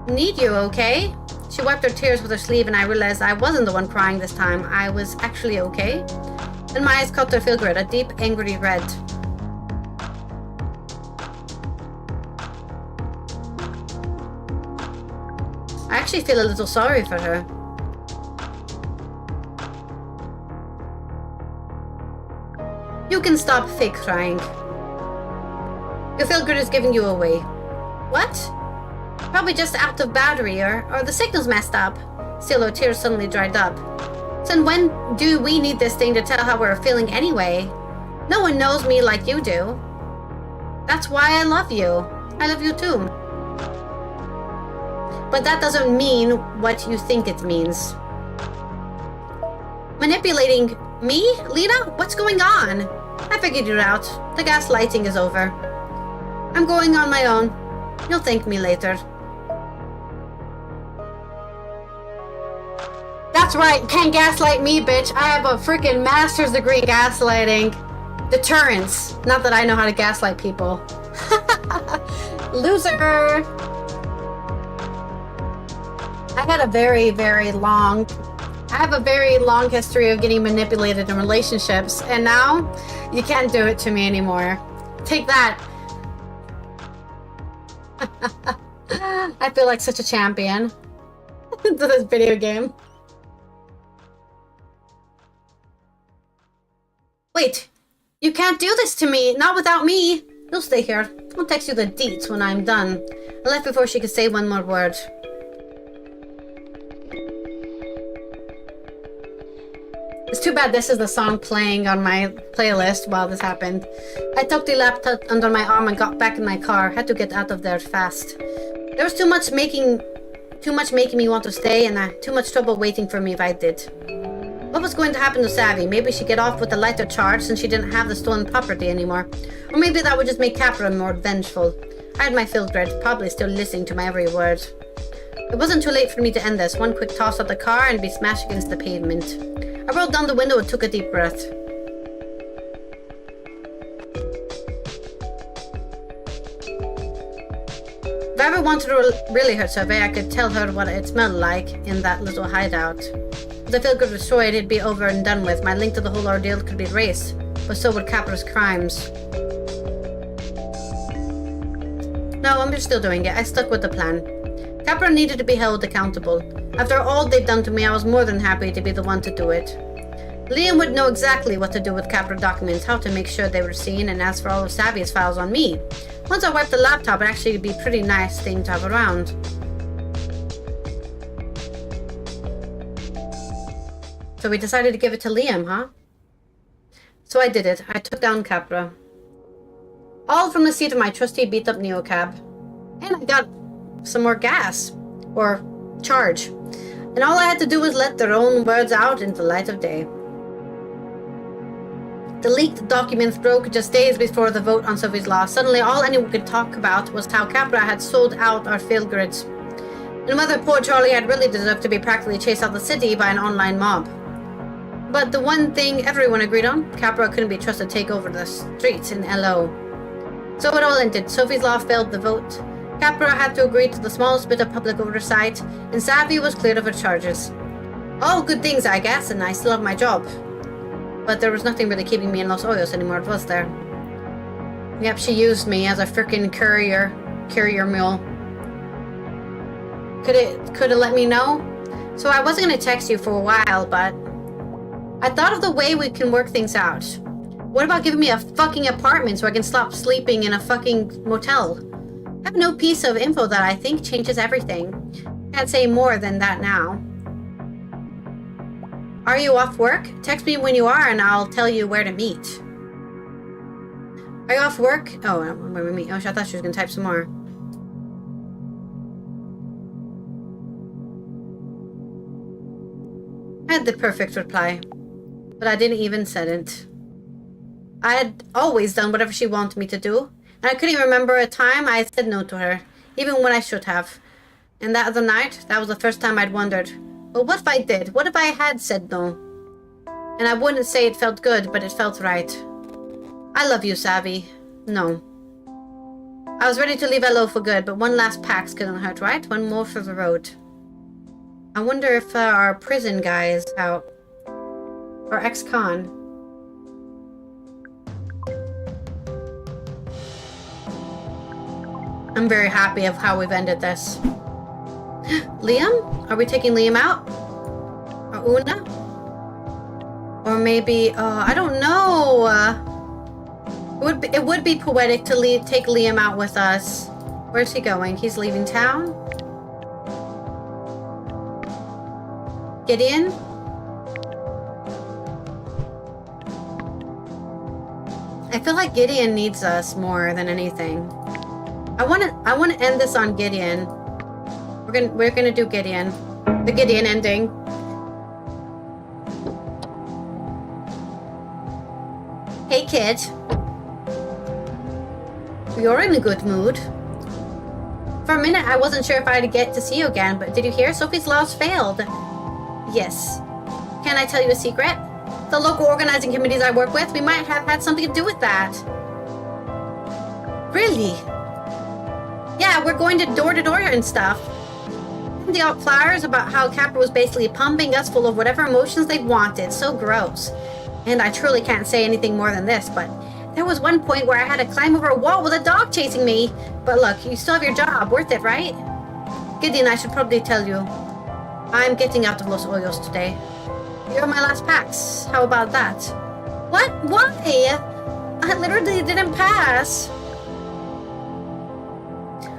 need you, okay? She wiped her tears with her sleeve and I realized I wasn't the one crying this time. I was actually okay. Then my eyes caught their Filgrid, a deep, angry red. I actually feel a little sorry for her. You can stop fake crying. Your Filgrid is giving you away. What? Probably just out of battery or the signal's messed up. Still, her tears suddenly dried up. So when do we need this thing to tell how we're feeling anyway? No one knows me like you do. That's why I love you. I love you too. But that doesn't mean what you think it means. Manipulating me? Lena? What's going on? I figured it out. The gaslighting is over. I'm going on my own. You'll thank me later. That's right, can't gaslight me, bitch. I have a freaking master's degree in gaslighting. Deterrence. Not that I know how to gaslight people. Loser. I have a very long history of getting manipulated in relationships, and now you can't do it to me anymore. Take that. I feel like such a champion to this video game. Wait, you can't do this to me, not without me. You'll stay here. I'll text you the deets when I'm done. I left before she could say one more word. It's too bad this is the song playing on my playlist while this happened. I tucked the laptop under my arm and got back in my car. Had to get out of there fast. There was too much making me want to stay, and too much trouble waiting for me if I did. What was going to happen to Savvy? Maybe she'd get off with a lighter charge since she didn't have the stolen property anymore. Or maybe that would just make Capra more vengeful. I had my Filgrid, probably still listening to my every word. It wasn't too late for me to end this. One quick toss of the car and be smashed against the pavement. I rolled down the window and took a deep breath. If I ever wanted to really hurt Survey, I could tell her what it smelled like in that little hideout. If the Filgrid destroyed, it'd be over and done with. My link to the whole ordeal could be erased, but so would Capra's crimes. No, I'm just still doing it. I stuck with the plan. Capra needed to be held accountable. After all they've done to me, I was more than happy to be the one to do it. Liam would know exactly what to do with Capra documents, how to make sure they were seen, and as for all of Savvy's files on me. Once I wiped the laptop, it'd actually be a pretty nice thing to have around. So we decided to give it to Liam, huh? So I did it. I took down Capra. All from the seat of my trusty beat-up neocab. And I got some more gas. Or charge. And all I had to do was let their own words out into the light of day. The leaked documents broke just days before the vote on Sophie's Law. Suddenly all anyone could talk about was how Capra had sold out our Filgrids. And whether poor Charlie had really deserved to be practically chased out of the city by an online mob. But the one thing everyone agreed on, Capra couldn't be trusted to take over the streets in LO. So it all ended. Sophie's Law failed the vote. Capra had to agree to the smallest bit of public oversight, and Savvy was cleared of her charges. All good things, I guess, and I still have my job. But there was nothing really keeping me in Los Ojos anymore, was there? Yep, she used me as a frickin' courier mule. Could have let me know? So I wasn't gonna text you for a while, but I thought of the way we can work things out. What about giving me a fucking apartment so I can stop sleeping in a fucking motel? I have no piece of info that I think changes everything. Can't say more than that now. Are you off work? Text me when you are and I'll tell you where to meet. Are you off work? Oh, where we meet. Oh, I thought she was gonna type some more. I had the perfect reply, but I didn't even send it. I had always done whatever she wanted me to do. And I couldn't remember a time I said no to her, even when I should have. And that other night, that was the first time I'd wondered, well, what if I did? What if I had said no? And I wouldn't say it felt good, but it felt right. I love you, Savvy. No. I was ready to leave LO for good, but one last pax couldn't hurt, right? One more for the road. I wonder if our prison guy is out. Or ex-con. I'm very happy of how we've ended this. Liam? Are we taking Liam out? Or Una? Or maybe, I don't know. It would be poetic to take Liam out with us. Where's he going? He's leaving town? Gideon? I feel like Gideon needs us more than anything. I want to end this on Gideon. We're gonna do Gideon. The Gideon ending. Hey kid. You're in a good mood. For a minute I wasn't sure if I'd get to see you again, but did you hear? Sophie's laws failed. Yes. Can I tell you a secret? The local organizing committees I work with, we might have had something to do with that. Really? Yeah, we're going to door and stuff. The out flyers about how Capra was basically pumping us full of whatever emotions they wanted. So gross. And I truly can't say anything more than this, but there was one point where I had to climb over a wall with a dog chasing me. But look, you still have your job. Worth it, right? Gideon, I should probably tell you. I'm getting out of Los Ojos today. You're my last pax. How about that? What? Why? I literally didn't pass.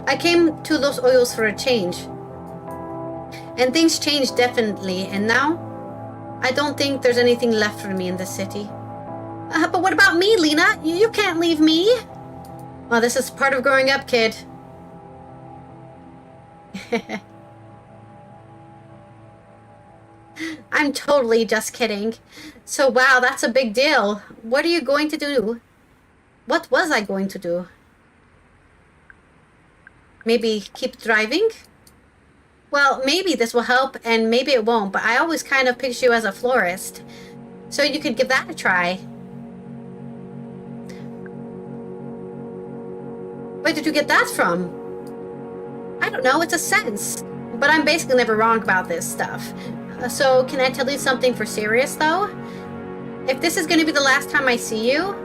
I came to Los Ojos for a change. And things changed definitely, and now I don't think there's anything left for me in this city. But what about me, Lena? You can't leave me. Well, this is part of growing up, kid. I'm totally just kidding. So, wow, that's a big deal. What are you going to do? What was I going to do? Maybe keep driving? Well, maybe this will help, and maybe it won't, but I always kind of picture you as a florist. So you could give that a try. Where did you get that from? I don't know, it's a sense. But I'm basically never wrong about this stuff. So can I tell you something for serious, though? If this is going to be the last time I see you,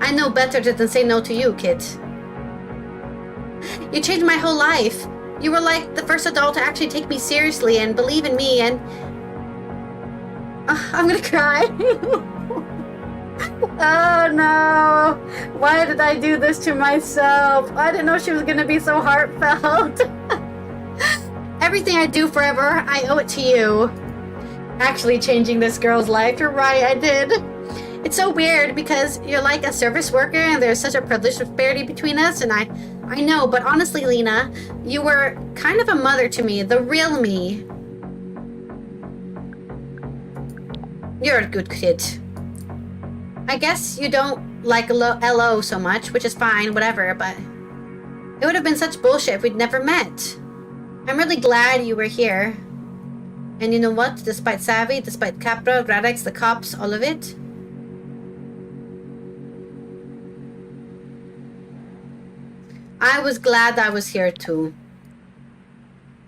I know better than say no to you, kid. You changed my whole life. You were like the first adult to actually take me seriously and believe in me, and... I'm gonna cry. Oh no. Why did I do this to myself? I didn't know she was gonna be so heartfelt. Everything I do forever, I owe it to you. Actually changing this girl's life, you're right, I did. It's so weird because you're like a service worker and there's such a privilege disparity between us, and I know, but honestly, Lena, you were kind of a mother to me, the real me. You're a good kid. I guess you don't like LO so much, which is fine, whatever, but it would have been such bullshit if we'd never met. I'm really glad you were here. And you know what? Despite Savvy, despite Capra, Gradex, the cops, all of it, I was glad I was here too.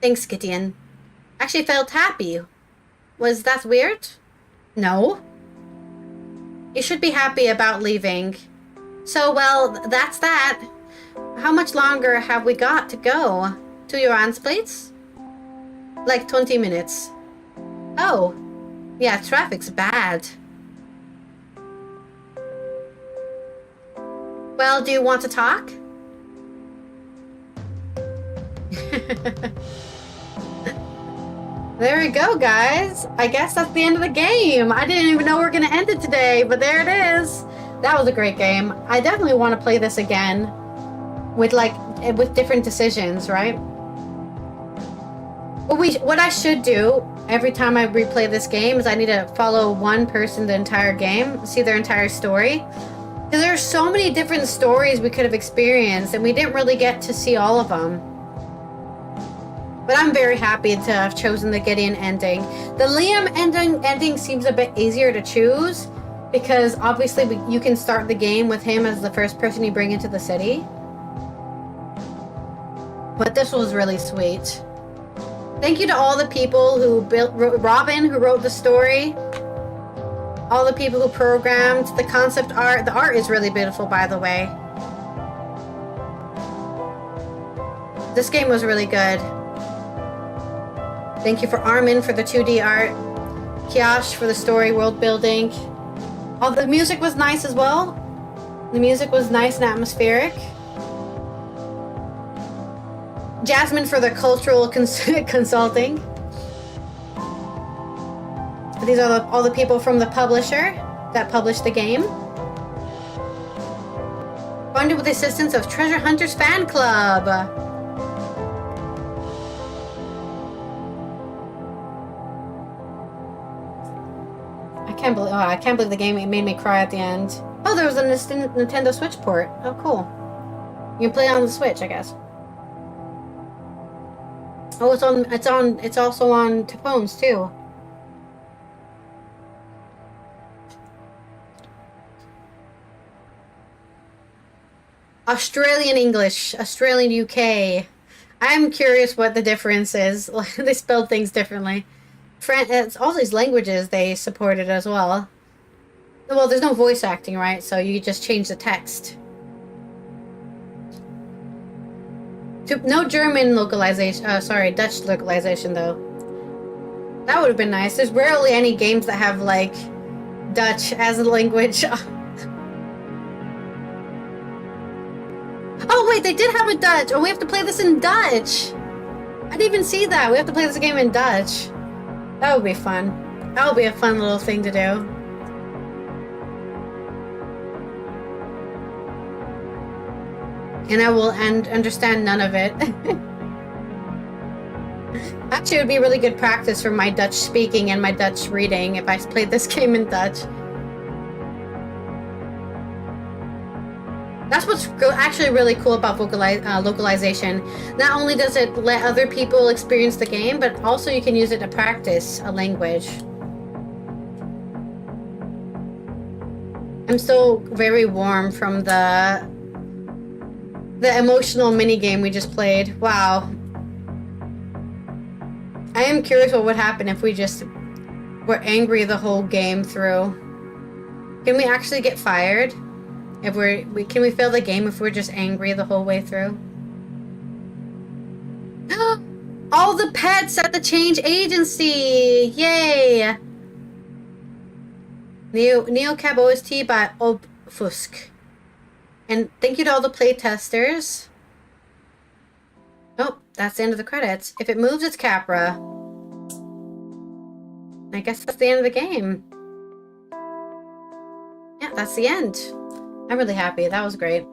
Thanks, Gideon. Actually felt happy. Was that weird? No. You should be happy about leaving. So, well, that's that. How much longer have we got to go? To your aunt's place? Like 20 minutes. Oh. Yeah, traffic's bad. Well, do you want to talk? There we go, guys. I guess that's the end of the game. I didn't even know we were going to end it today, but there it is. That was a great game. I definitely want to play this again with different decisions, right? What I should do, every time I replay this game is I need to follow one person the entire game, see their entire story. Because there's so many different stories we could have experienced, and we didn't really get to see all of them. But I'm very happy to have chosen the Gideon ending. The Liam ending seems a bit easier to choose, because obviously you can start the game with him as the first person you bring into the city. But this was really sweet. Thank you to all the people who Robin, who wrote the story. All the people who programmed the concept art. The art is really beautiful, by the way. This game was really good. Thank you for Armin for the 2D art. Kiosh for the story, world building. Oh, the music was nice as well. The music was nice and atmospheric. Jasmine for the cultural consulting. These are all the people from the publisher that published the game. Funded with the assistance of Treasure Hunters Fan Club. I can't believe the game made me cry at the end. Oh, there was a Nintendo Switch port. Oh, cool. You can play it on the Switch, I guess. Oh, it's also on phones too. Australian English, Australian UK. I'm curious what the difference is. They spelled things differently. It's all these languages they supported as well. Well, there's no voice acting, right? So you just change the text. No German localization. Sorry, Dutch localization though. That would have been nice. There's rarely any games that have like Dutch as a language. Oh wait, they did have a Dutch. Oh, we have to play this in Dutch. I didn't even see that. We have to play this game in Dutch. That would be fun. That would be a fun little thing to do. And I will understand none of it. Actually, it would be really good practice for my Dutch speaking and my Dutch reading if I played this game in Dutch. That's what's actually really cool about localization. Not only does it let other people experience the game, but also you can use it to practice a language. I'm still very warm from the emotional minigame we just played. Wow. I am curious what would happen if we just were angry the whole game through. Can we actually get fired? If can we fail the game if we're just angry the whole way through? All the pets at the change agency! Yay! Neocab OST by Obfusk. And thank you to all the playtesters. Oh, that's the end of the credits. If it moves, it's Capra. I guess that's the end of the game. Yeah, that's the end. I'm really happy. That was great.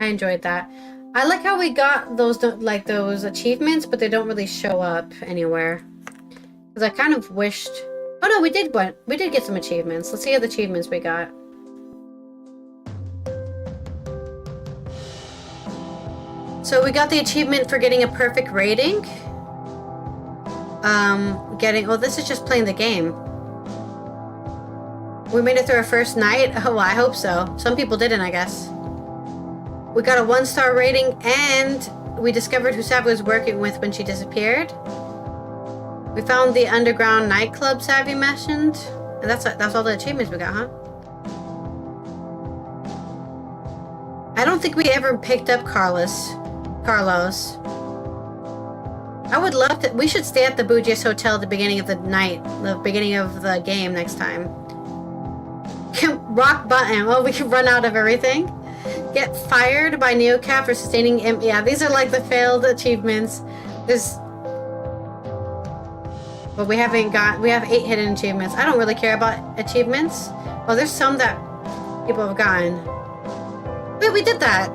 I enjoyed that. I like how we got those achievements, but they don't really show up anywhere. Because I kind of wished... Oh no, we did get some achievements. Let's see how the achievements we got. So we got the achievement for getting a perfect rating. Oh, this is just playing the game. We made it through our first night. Oh, well, I hope so. Some people didn't, I guess. We got a 1-star rating, and we discovered who Savvy was working with when she disappeared. We found the underground nightclub Savvy mentioned, and that's all the achievements we got, huh? I don't think we ever picked up Carlos. I would love to. We should stay at the Bougiest Hotel at the beginning of the night, the beginning of the game next time. Rock button. Oh, we can run out of everything. Get fired by Neocap for sustaining yeah, these are like the failed achievements. But we have 8 hidden achievements. I don't really care about achievements. Well, there's some that people have gotten. Wait, we did that.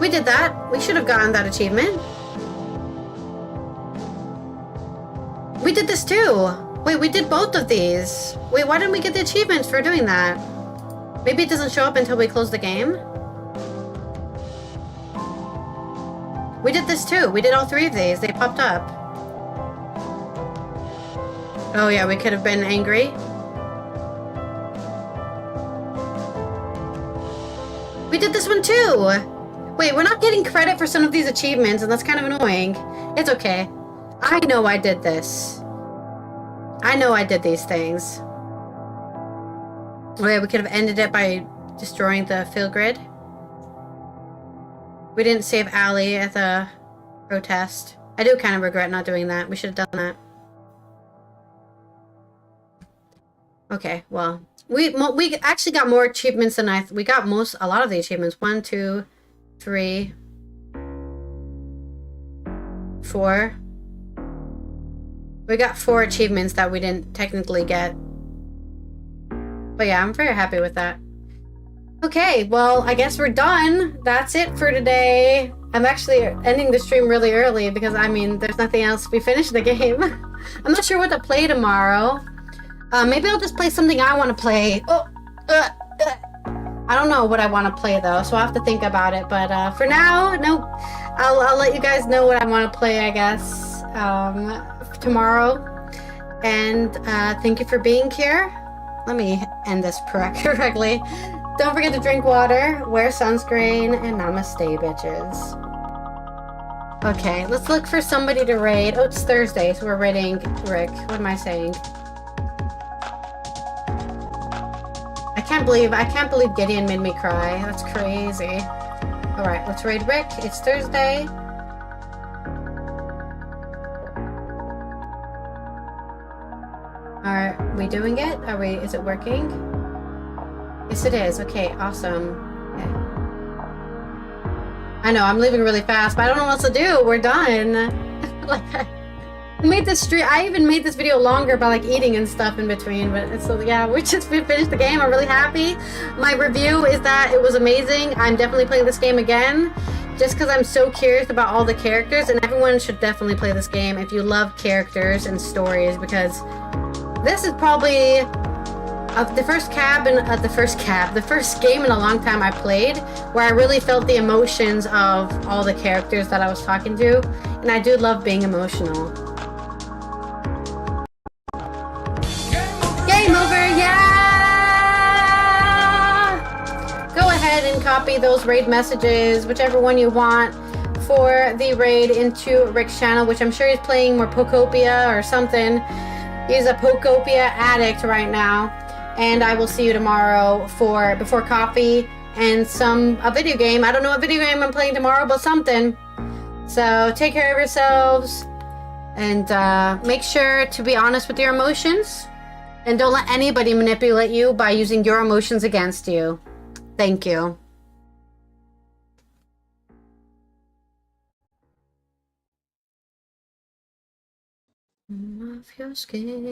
We did that. We should have gotten that achievement. We did this too! Wait, we did both of these. Wait, why didn't we get the achievements for doing that? Maybe it doesn't show up until we close the game? We did this too. We did all 3 of these. They popped up. Oh yeah, we could have been angry. We did this one too! Wait, we're not getting credit for some of these achievements, and that's kind of annoying. It's okay. I know I did this. I know I did these things. Oh yeah, we could have ended it by destroying the field grid. We didn't save Allie at the protest. I do kind of regret not doing that. We should have done that. Okay, well, we actually got more achievements than we got a lot of the achievements. 1, 2, 3, 4. We got 4 achievements that we didn't technically get. But yeah, I'm very happy with that. Okay, well, I guess we're done. That's it for today. I'm actually ending the stream really early because, I mean, there's nothing else. We finished the game. I'm not sure what to play tomorrow. Maybe I'll just play something I want to play. I don't know what I want to play, though, so I'll have to think about it. But for now, no, I'll let you guys know what I want to play, I guess, tomorrow. And thank you for being here. Let me end this correctly. Don't forget to drink water, wear sunscreen, and namaste, bitches. Okay, let's look for somebody to raid. Oh, it's Thursday, so we're raiding Rick. What am I saying? I can't believe Gideon made me cry. That's crazy. Alright, let's raid Rick. It's Thursday. Are we doing it? Is it working? Yes, it is. Okay, awesome. Okay. I know, I'm leaving really fast, but I don't know what else to do. We're done. Like, I made this stream. I even made this video longer by like eating and stuff in between. But so yeah, we finished the game. I'm really happy. My review is that it was amazing. I'm definitely playing this game again, just because I'm so curious about all the characters. And everyone should definitely play this game if you love characters and stories, because this is probably the first game in a long time I played where I really felt the emotions of all the characters that I was talking to, and I do love being emotional. Game over, yeah! Go ahead and copy those raid messages, whichever one you want, for the raid into Rick's channel, which I'm sure he's playing more Pokopia or something. He's a Pokopia addict right now. And I will see you tomorrow for Before Coffee and a video game. I don't know what video game I'm playing tomorrow, but something. So take care of yourselves. And make sure to be honest with your emotions. And don't let anybody manipulate you by using your emotions against you. Thank you. Off your skin.